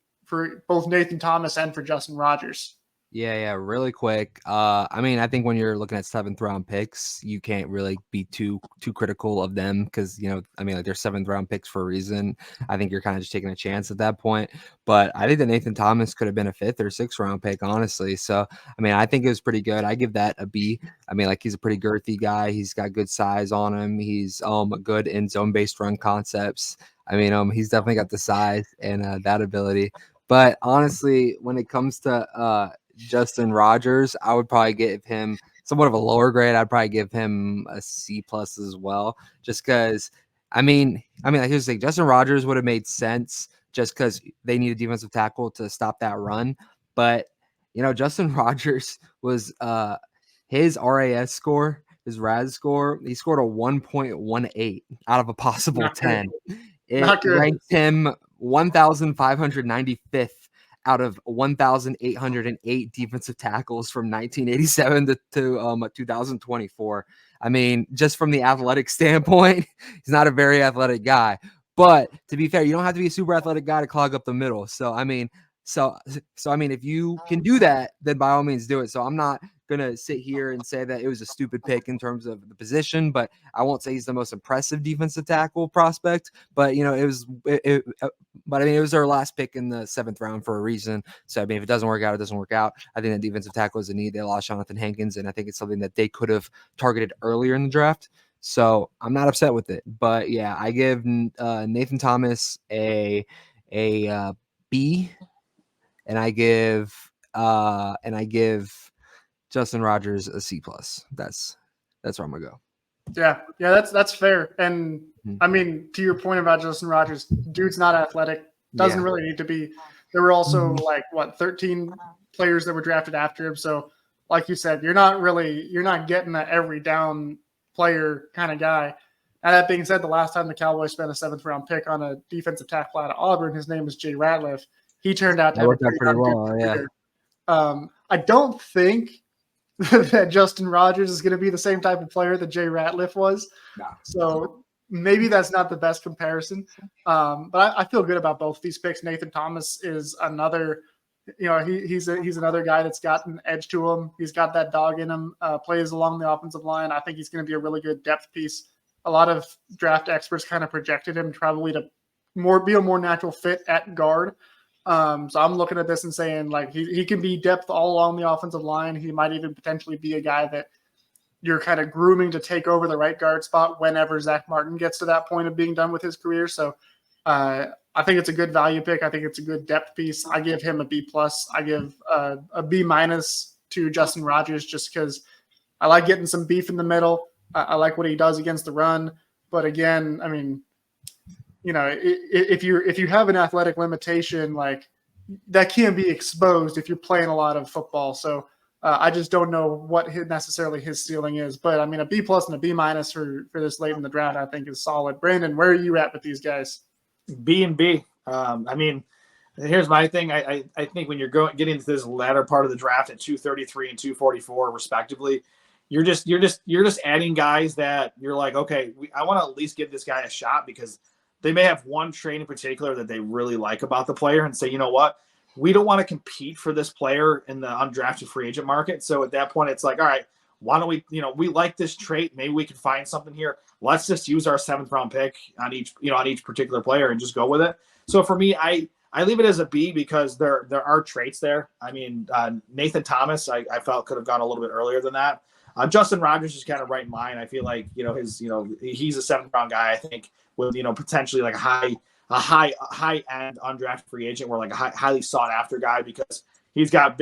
both Nathan Thomas and for Justin Rogers? Yeah, really quick. I think when you're looking at 7th round picks, you can't really be too critical of them because they're 7th round picks for a reason. I think you're kind of just taking a chance at that point. But I think that Nathan Thomas could have been a 5th or 6th round pick, honestly. So I think it was pretty good. I give that a B. He's a pretty girthy guy. He's got good size on him. He's good in zone based run concepts. He's definitely got the size and that ability. But honestly, when it comes to Justin Rogers, I would probably give him somewhat of a lower grade. I'd probably give him a C+ as well, just because here's the thing. Justin Rogers would have made sense just because they need a defensive tackle to stop that run. But Justin Rogers was his RAS score, his RAS score, he scored a 1.18 out of a possible 10. It ranked him 1,595th out of 1,808 defensive tackles from 1987 to 2024. Just from the athletic standpoint, he's not a very athletic guy. But to be fair, you don't have to be a super athletic guy to clog up the middle. So if you can do that, then by all means do it. So I'm not gonna sit here and say that it was a stupid pick in terms of the position, but I won't say he's the most impressive defensive tackle prospect. But it was their last pick in the 7th round for a reason. So if it doesn't work out, it doesn't work out. I think that defensive tackle is a need. They lost Jonathan Hankins, and I think it's something that they could have targeted earlier in the draft. So I'm not upset with it. But yeah, I give Nathan Thomas a B, and I give Justin Rogers a C+. That's where I'm gonna go. Yeah, that's fair. And to your point about Justin Rogers, dude's not athletic, doesn't really need to be. There were also 13 players that were drafted after him. So like you said, you're not getting an every down player kind of guy. And that being said, the last time the Cowboys spent a 7th round pick on a defensive tackle out of Auburn, his name was Jay Ratliff. He turned out to have worked out pretty well. Yeah. I don't think that Justin Rogers is going to be the same type of player that Jay Ratliff was. No. So maybe that's not the best comparison. But I feel good about both these picks. Nathan Thomas is another, he's another guy that's got an edge to him. He's got that dog in him, plays along the offensive line. I think he's going to be a really good depth piece. A lot of draft experts kind of projected him probably to be a more natural fit at guard. So I'm looking at this and saying, like, he can be depth all along the offensive line. He might even potentially be a guy that you're kind of grooming to take over the right guard spot whenever Zach Martin gets to that point of being done with his career. So I think it's a good value pick. I think it's a good depth piece. I give him a B+. I give a B- to Justin Rogers just because I like getting some beef in the middle. I like what he does against the run. But again, I mean, if you have an athletic limitation, like that can be exposed if you're playing a lot of football. So I just don't know what necessarily his ceiling is. But I mean, a B+ and a B- for this late in the draft, I think is solid. Brandon, where are you at with these guys? B and B. I mean, here's my thing. I think when you're getting into this latter part of the draft at 233 and 244 respectively, you're just adding guys that you're like, okay, I want to at least give this guy a shot because they may have one trait in particular that they really like about the player and say, you know what, we don't want to compete for this player in the undrafted free agent market. So at that point, it's like, all right, why don't we, we like this trait. Maybe we can find something here. Let's just use our 7th round pick on each particular player and just go with it. So for me, I leave it as a B because there are traits there. I mean, Nathan Thomas, I felt could have gone a little bit earlier than that. Justin Rogers is kind of right in line. I feel like, he's a 7th round guy, I think, with, potentially like a high end undrafted free agent or like a highly sought after guy because he's got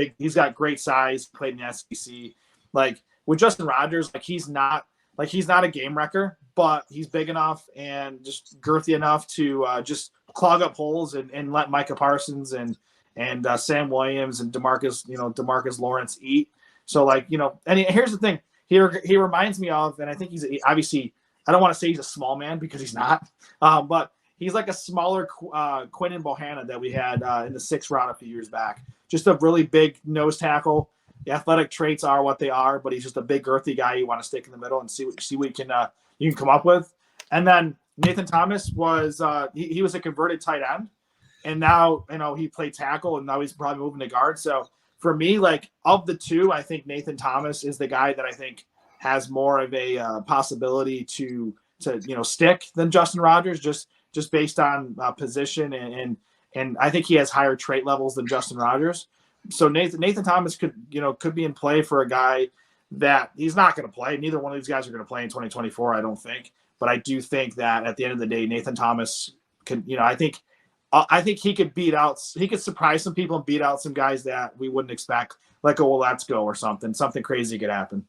great size, played in the SEC. Like with Justin Rogers, like he's not a game wrecker, but he's big enough and just girthy enough to just clog up holes and let Micah Parsons and Sam Williams and Demarcus Lawrence eat. So and here's the thing. He reminds me of, and I think he's obviously, I don't want to say he's a small man because he's not, but he's like a smaller Quinnen Bohanna that we had in the 6th round a few years back. Just a really big nose tackle. The athletic traits are what they are, but he's just a big, girthy guy you want to stick in the middle and see what you can come up with. And then Nathan Thomas was he was a converted tight end, and now he played tackle, and now he's probably moving to guard. So for me, like of the two, I think Nathan Thomas is the guy that I think has more of a possibility to stick than Justin Rogers, just based on position and I think he has higher trait levels than Justin Rogers. So Nathan Thomas could be in play for a guy that he's not going to play. Neither one of these guys are going to play in 2024, I don't think. But I do think that at the end of the day, Nathan Thomas can, I think he could surprise some people and beat out some guys that we wouldn't expect, like let's go or something crazy could happen.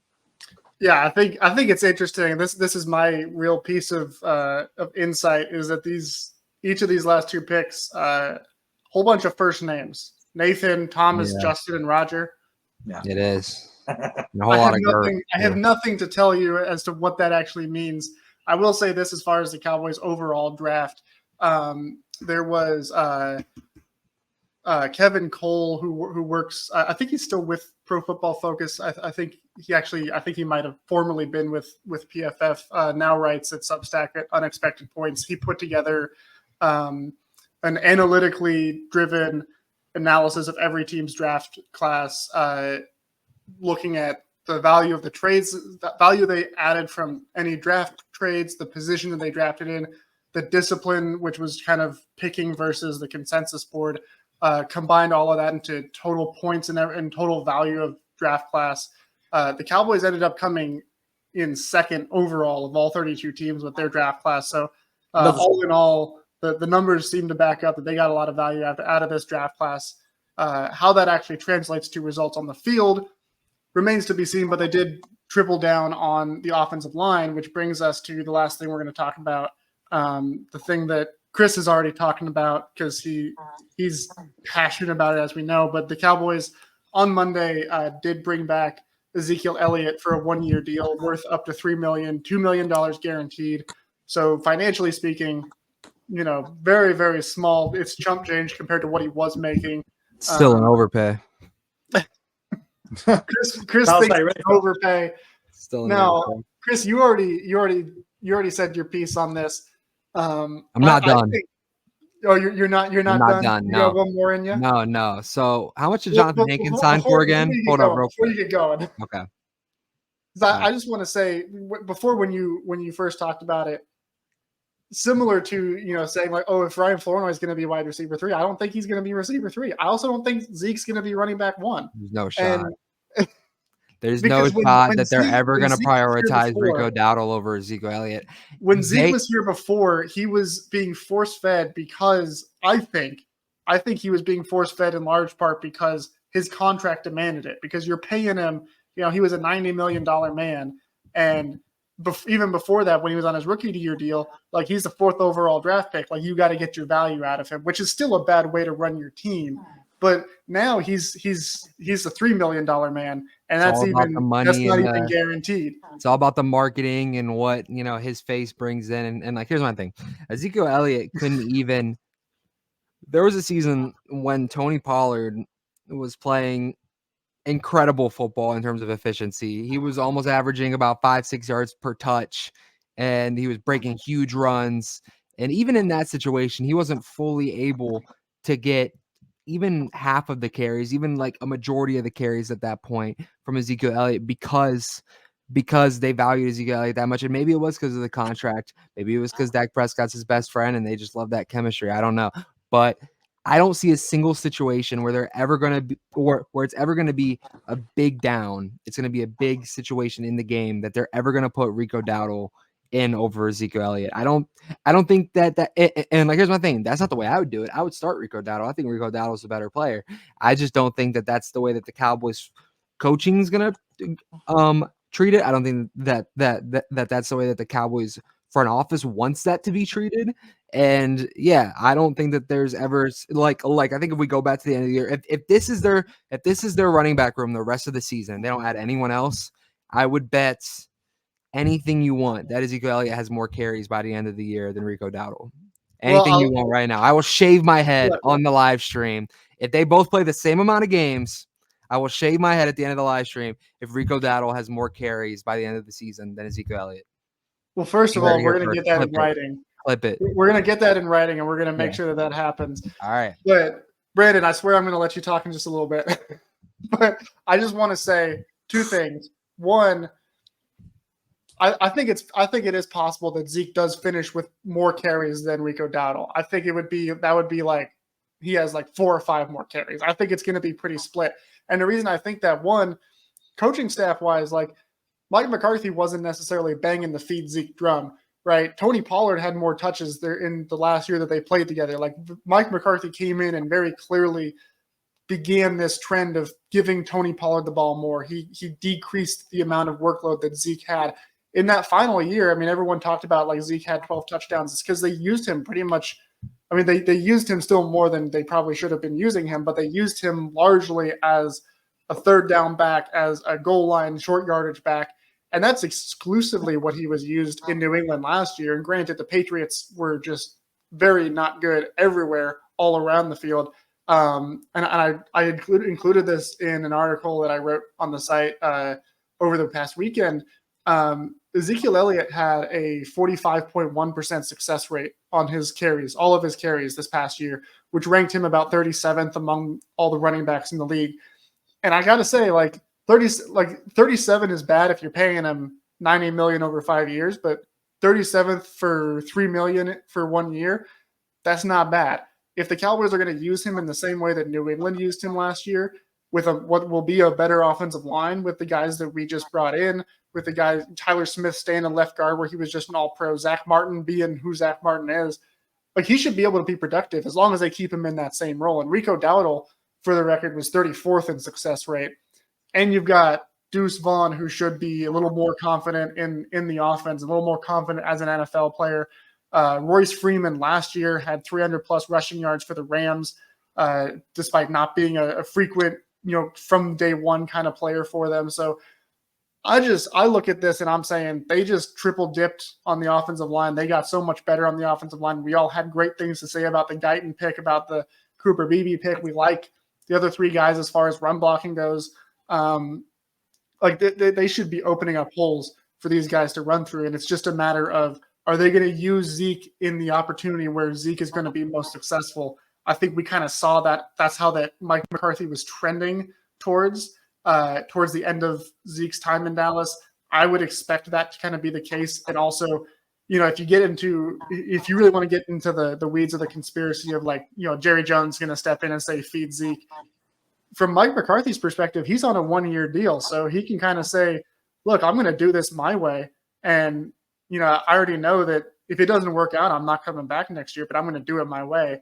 Yeah, I think it's interesting. This is my real piece of insight is that each of these last 2 picks, whole bunch of first names: Nathan, Thomas, Justin, and Roger. Yeah, it is. A whole lot of girth. I have nothing to tell you as to what that actually means. I will say this as far as the Cowboys overall draft. There was Kevin Cole who works. I think he's still with Pro Football Focus. I think he might have formerly been with PFF. Now writes at Substack at Unexpected Points. He put together an analytically driven analysis of every team's draft class, looking at the value of the trades, the value they added from any draft trades, the position that they drafted in, the discipline, which was kind of picking versus the consensus board, combined all of that into total points and total value of draft class. The Cowboys ended up coming in 2nd overall of all 32 teams with their draft class. So all in all, the numbers seem to back up that they got a lot of value out of this draft class. How that actually translates to results on the field remains to be seen, but they did triple down on the offensive line, which brings us to the last thing we're going to talk about, the thing that Chris is already talking about because he's passionate about it, as we know. But the Cowboys on Monday did bring back Ezekiel Elliott for a 1-year deal worth up to $3 million, $2 million guaranteed. So financially speaking, very, very small. It's chump change compared to what he was making. Still an overpay. Chris Kyle's thinks not it's ready. overpay. Still in No, the Chris, you already said your piece on this. I'm not done. You're not I'm not done. done. You No. got one more in you. No. So how much did Jonathan Hankins sign for again? Hold on, real Before quick. you get going, Okay. I just want to say before when you first talked about it, similar to saying like, oh, if Ryan Flournoy is going to be wide receiver 3, I don't think he's going to be receiver 3. I also don't think Zeke's going to be running back 1. There's no shot. And There's no because shot that they're ever when going to Zeke was here prioritize before- Rico Dowdle over Ezekiel Elliott. When Zeke was here before, he was being force-fed because I think he was being force-fed in large part because his contract demanded it. Because you're paying him, he was a $90 million man, and even before that, when he was on his rookie-year deal, like he's the 4th overall draft pick. Like you got to get your value out of him, which is still a bad way to run your team. But now he's a $3 million man, and that's not even guaranteed. It's all about the marketing and what his face brings in. And like, here's my thing: Ezekiel Elliott couldn't even. There was a season when Tony Pollard was playing incredible football in terms of efficiency. He was almost averaging about 5-6 yards per touch, and he was breaking huge runs. And even in that situation, he wasn't fully able to get even half of the carries, even like a majority of the carries at that point from Ezekiel Elliott because they valued Ezekiel Elliott that much. And maybe it was because of the contract. Maybe it was because Dak Prescott's his best friend and they just love that chemistry. I don't know. But I don't see a single situation where they're ever going to be, or where it's ever going to be a big down. It's going to be a big situation in the game that they're ever going to put Rico Dowdle in over Ezekiel Elliott. I don't think that and like, here's my thing. That's not the way I would do it. I would start Rico Dowdle. I think Rico Dowdle is a better player. I just don't think that that's the way that the Cowboys coaching is going to treat it. I don't think that that's the way that the Cowboys front office wants that to be treated. And yeah, I don't think that there's ever like I think if we go back to the end of the year, if this is their running back room the rest of the season, they don't add anyone else, I would bet anything you want that Ezekiel Elliott has more carries by the end of the year than Rico Dowdle. Anything you want right now. I will shave my head on the live stream. If they both play the same amount of games, I will shave my head at the end of the live stream if Rico Dowdle has more carries by the end of the season than Ezekiel Elliott. Well, first of all, we're going to get that in writing. Clip it. We're going to get that in writing, and we're going to make sure that happens. All right. But, Brandon, I swear I'm going to let you talk in just a little bit. But I just want to say 2 things. One, I think it is possible that Zeke does finish with more carries than Rico Dowdle. I think that would be like he has like 4 or 5 more carries. I think it's going to be pretty split. And the reason I think that, one, coaching staff wise, like Mike McCarthy wasn't necessarily banging the feed Zeke drum, right? Tony Pollard had more touches there in the last year that they played together. Like Mike McCarthy came in and very clearly began this trend of giving Tony Pollard the ball more. He decreased the amount of workload that Zeke had. In that final year, I mean, everyone talked about like Zeke had 12 touchdowns. It's because they used him pretty much. I mean, they used him still more than they probably should have been using him, but they used him largely as a 3rd down back, as a goal line short yardage back. And that's exclusively what he was used in New England last year. And granted, the Patriots were just very not good everywhere, all around the field. And I included this in an article that I wrote on the site over the past weekend. Ezekiel Elliott had a 45.1% success rate on his carries, all of his carries this past year, which ranked him about 37th among all the running backs in the league. And I got to say, 37 is bad if you're paying him $90 million over 5 years, but 37th for $3 million for 1 year, that's not bad. If the Cowboys are going to use him in the same way that New England used him last year, with what will be a better offensive line with the guys that we just brought in, with the guy Tyler Smith staying in left guard where he was just an all-pro, Zach Martin being who Zach Martin is, like he should be able to be productive as long as they keep him in that same role. And Rico Dowdle, for the record, was 34th in success rate. And you've got Deuce Vaughn, who should be a little more confident in the offense, a little more confident as an NFL player. Royce Freeman last year had 300-plus rushing yards for the Rams, despite not being a frequent, from day one kind of player for them. So I look at this and I'm saying they just triple dipped on the offensive line. They got so much better on the offensive line. We all had great things to say about the Guyton pick, about the Cooper Beebe pick. We like the other 3 guys as far as run blocking goes. Like they should be opening up holes for these guys to run through. And it's just a matter of, are they going to use Zeke in the opportunity where Zeke is going to be most successful? I think we kind of saw that. That's how that Mike McCarthy was trending towards the end of Zeke's time in Dallas. I would expect that to kind of be the case. And also, if you really want to get into the weeds of the conspiracy of like, Jerry Jones going to step in and say, feed Zeke. From Mike McCarthy's perspective, he's on a 1-year deal. So he can kind of say, look, I'm going to do this my way. And, I already know that if it doesn't work out, I'm not coming back next year, but I'm going to do it my way.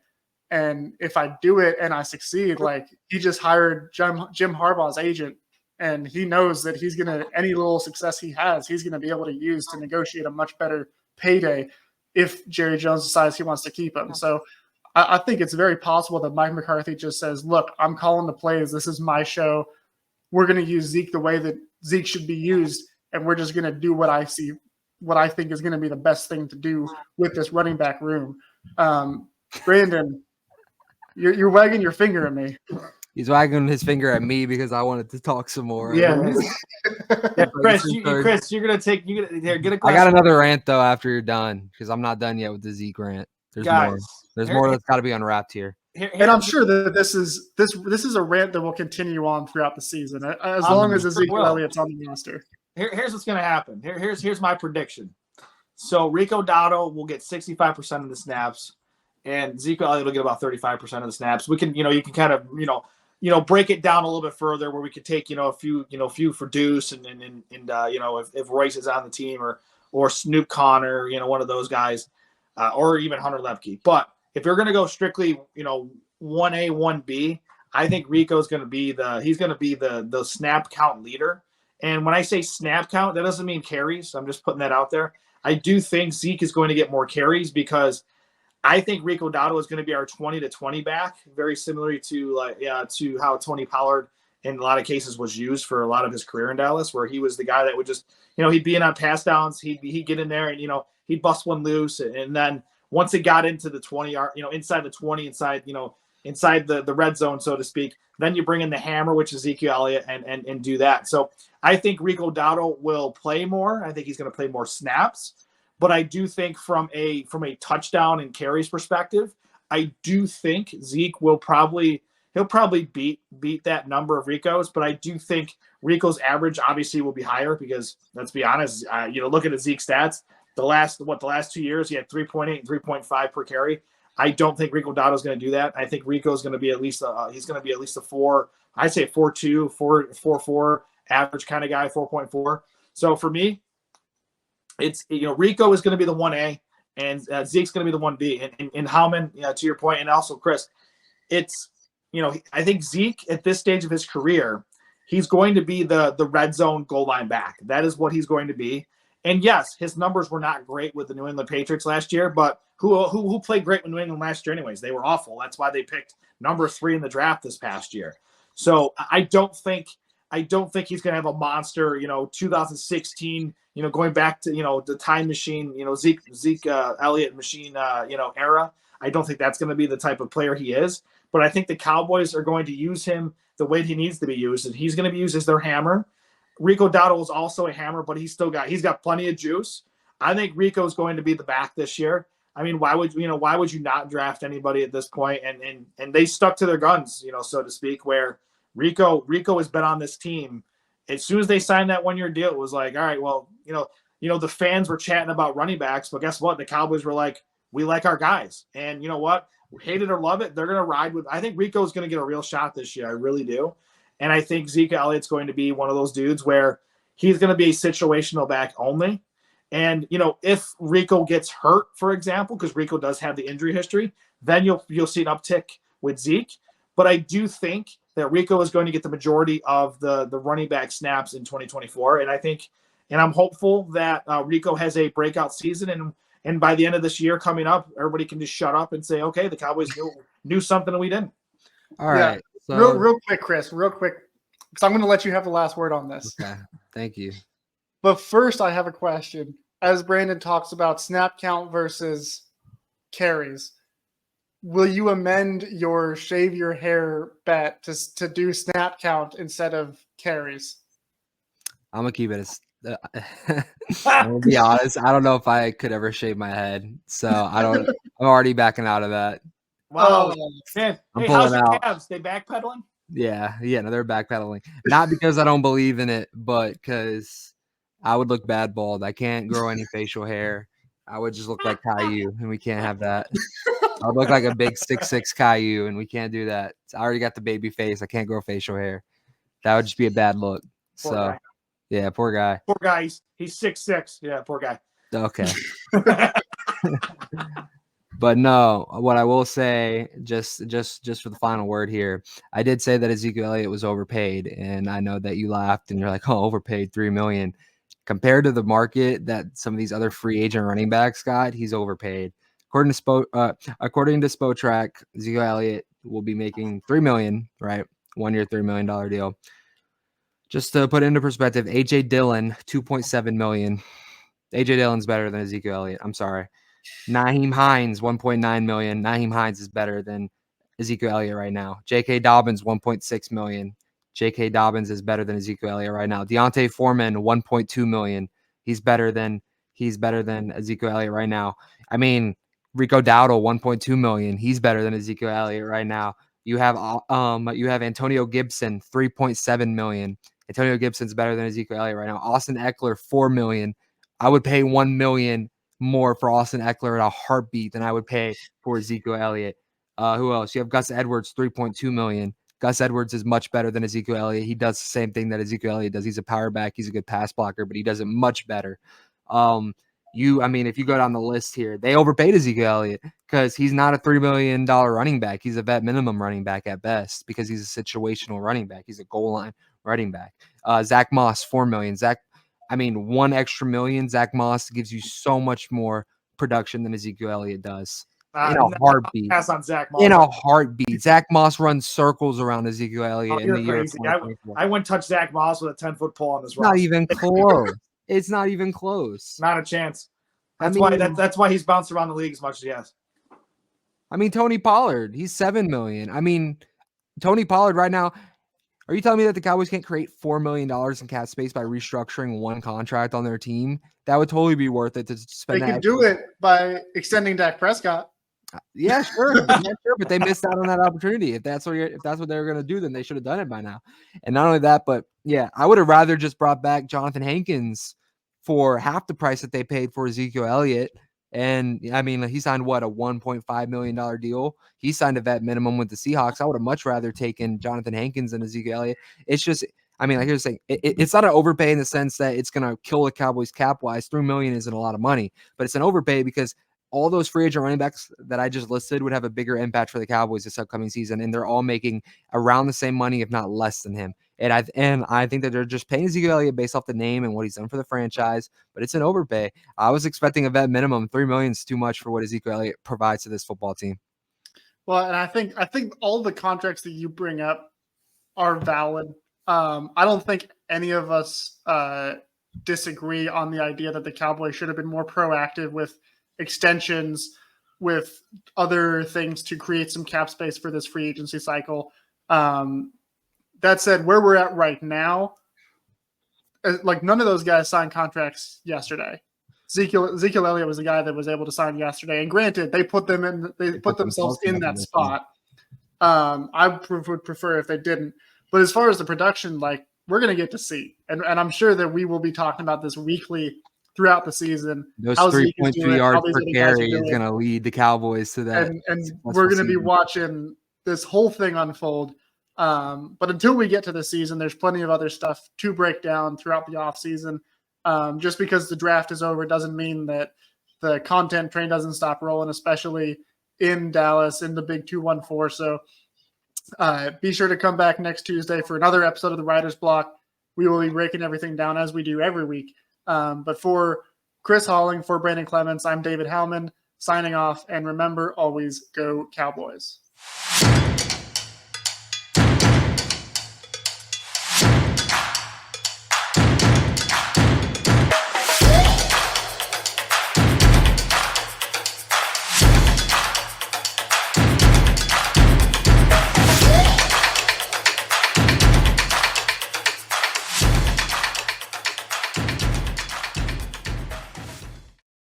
And if I do it and I succeed, like he just hired Jim Harbaugh's agent, and he knows that he's going to, any little success he has, he's going to be able to use to negotiate a much better payday if Jerry Jones decides he wants to keep him. So I think it's very possible that Mike McCarthy just says, look, I'm calling the plays. This is my show. We're going to use Zeke the way that Zeke should be used. And we're just going to do what I think is going to be the best thing to do with this running back room. Brandon, you're wagging your finger at me. He's wagging his finger at me because I wanted to talk some more. Yeah. Chris, you're gonna take get a glass. I got another rant though after you're done, because I'm not done yet with the Zeke rant. There's more. There's more that's got to be unwrapped here. And I'm sure that this is a rant that will continue on throughout the season as long as Ezekiel Elliott's on the roster. Here's what's gonna happen. Here's my prediction. So Rico Dotto will get 65% of the snaps, and Ezekiel Elliott will get about 35% of the snaps. We can, you can kind of, break it down a little bit further where we could take, a few for Deuce and if Royce is on the team or Snoop Connor, one of those guys, or even Hunter Lepke. But if you're going to go strictly, 1A, 1B, I think Rico's going to be the snap count leader. And when I say snap count, that doesn't mean carries. I'm just putting that out there. I do think Zeke is going to get more carries because I think Rico Dotto is going to be our 20-20 back, very similar to how Tony Pollard in a lot of cases was used for a lot of his career in Dallas, where he was the guy that would just, he'd be in on pass downs, he'd get in there and he'd bust one loose, and then once it got into the 20-yard, inside the 20, inside the red zone, so to speak, then you bring in the hammer, which is Ezekiel Elliott, and do that. So I think Rico Dotto will play more. I think he's going to play more snaps. But I do think from a touchdown and carries perspective, I do think Zeke will probably beat that number of Rico's. But I do think Rico's average obviously will be higher because, let's be honest, looking at Zeke's stats, the last 2 years he had 3.8 and 3.5 per carry. I don't think Rico Dotto is going to do that. I think Rico's going to be at least a 4. I say 4.2, 4.4 average kind of guy, 4.4. So for me, it's Rico is going to be the 1A and Zeke's going to be the 1B. And Howman, to your point, and also Chris, it's I think Zeke at this stage of his career, he's going to be the red zone goal line back. That is what he's going to be. And yes, his numbers were not great with the New England Patriots last year, but who played great with New England last year anyways? They were awful. That's why they picked number 3 in the draft this past year. So I don't think he's going to have a monster, 2016, going back to, the time machine, Zeke Elliott machine, era. I don't think that's going to be the type of player he is. But I think the Cowboys are going to use him the way he needs to be used. And he's going to be used as their hammer. Rico Dotto is also a hammer, but he's got plenty of juice. I think Rico is going to be the back this year. I mean, why would you not draft anybody at this point? And they stuck to their guns, so to speak, where Rico has been on this team. As soon as they signed that 1-year deal, it was like, all right, well, the fans were chatting about running backs, but guess what? The Cowboys were like, we like our guys. And you know what? Hate it or love it, they're going to ride with. I think Rico's going to get a real shot this year. I really do. And I think Zeke Elliott's going to be one of those dudes where he's going to be a situational back only. And, if Rico gets hurt, for example, because Rico does have the injury history, then you'll see an uptick with Zeke. But I do think that Rico is going to get the majority of the running back snaps in 2024. And I'm hopeful that Rico has a breakout season. And by the end of this year coming up, everybody can just shut up and say, okay, the Cowboys knew something that we didn't. All right. Yeah. So, real quick, Chris, because I'm going to let you have the last word on this. Okay. Thank you. But first, I have a question. As Brandon talks about snap count versus carries, will you amend your shave your hair bet to do snap count instead of carries. I'm gonna keep it as. I'm gonna be honest. I don't know if I could ever shave my head, so I don't. I'm already backing out of that. Wow, Oh, man. I'm Hey, how's pulling your out. calves? They backpedaling? Yeah, no, they're backpedaling. Not because I don't believe in it, but because I would look bad bald. I can't grow any facial hair. I would just look like Caillou, and we can't have that. I would look like a big 6'6" Caillou, and we can't do that. I already got the baby face. I can't grow facial hair. That would just be a bad look. Poor So, guy. yeah, poor guy. Poor guy. He's 6'6". Yeah, poor guy. Okay. But no, what I will say, just for the final word here, I did say that Ezekiel Elliott was overpaid, and I know that you laughed and you're like, "Oh, overpaid, $3 million." Compared to the market that some of these other free agent running backs got, he's overpaid. According to Spotrac, Ezekiel Elliott will be making $3 million, right? 1 year, $3 million deal. Just to put it into perspective, AJ Dillon, $2.7 million. AJ Dillon's better than Ezekiel Elliott. I'm sorry. Naheem Hines, $1.9 million. Naheem Hines is better than Ezekiel Elliott right now. J.K. Dobbins, $1.6 million. J.K. Dobbins is better than Ezekiel Elliott right now. Deontay Foreman, $1.2 million. He's better than Ezekiel Elliott right now. I mean, Rico Dowdle, $1.2 million. He's better than Ezekiel Elliott right now. You have Antonio Gibson, $3.7 million. Antonio Gibson's better than Ezekiel Elliott right now. Austin Eckler, $4 million. I would pay $1 million more for Austin Eckler in a heartbeat than I would pay for Ezekiel Elliott. Who else? You have Gus Edwards, $3.2 million. Gus Edwards is much better than Ezekiel Elliott. He does the same thing that Ezekiel Elliott does. He's a power back. He's a good pass blocker, but he does it much better. If you go down the list here, they overpaid Ezekiel Elliott because he's not a $3 million running back. He's a vet minimum running back at best because he's a situational running back. He's a goal line running back. Zach Moss, $4 million. $1 extra million. Zach Moss gives you so much more production than Ezekiel Elliott does. In a heartbeat. Pass on Zach Moss. In a heartbeat. Zach Moss runs circles around Ezekiel Elliott in the year crazy. I wouldn't touch Zach Moss with a 10-foot pole on this roster. Not even close. It's not even close. Not a chance. That's why he's bounced around the league as much as he has. Tony Pollard, he's $7 million. Tony Pollard right now. Are you telling me that the Cowboys can't create $4 million in cap space by restructuring one contract on their team? That would totally be worth it to spend. They could do it by extending Dak Prescott. Yeah, sure. But they missed out on that opportunity. If that's what they were going to do, then they should have done it by now. And not only that, but yeah, I would have rather just brought back Jonathan Hankins for half the price that they paid for Ezekiel Elliott. And he signed a $1.5 million deal. He signed a vet minimum with the Seahawks. I would have much rather taken Jonathan Hankins than Ezekiel Elliott. It's just, like you're saying, it's not an overpay in the sense that it's going to kill the Cowboys cap wise. $3 million isn't a lot of money, but it's an overpay because all those free agent running backs that I just listed would have a bigger impact for the Cowboys this upcoming season, and they're all making around the same money, if not less than him. And I think that they're just paying Ezekiel Elliott based off the name and what he's done for the franchise, but it's an overpay. I was expecting a vet minimum. $3 million is too much for what Ezekiel Elliott provides to this football team. Well, and I think all the contracts that you bring up are valid. I don't think any of us disagree on the idea that the Cowboys should have been more proactive with extensions, with other things to create some cap space for this free agency cycle. That said, where we're at right now, none of those guys signed contracts yesterday. Ezekiel Elliott was the guy that was able to sign yesterday, and granted, they put themselves in that spot. I would prefer if they didn't, but as far as the production, we're going to get to see, and I'm sure that we will be talking about this weekly throughout the season. Those 3.3 yards per carry is going to lead the Cowboys to that. And we're going to be watching this whole thing unfold. But until we get to the season, there's plenty of other stuff to break down throughout the offseason. Just because the draft is over doesn't mean that the content train doesn't stop rolling, especially in Dallas in the Big 214. So be sure to come back next Tuesday for another episode of the Writer's Block. We will be breaking everything down as we do every week. But for Chris Halling, for Brandon Clements, I'm David Howman signing off. And remember, always go Cowboys.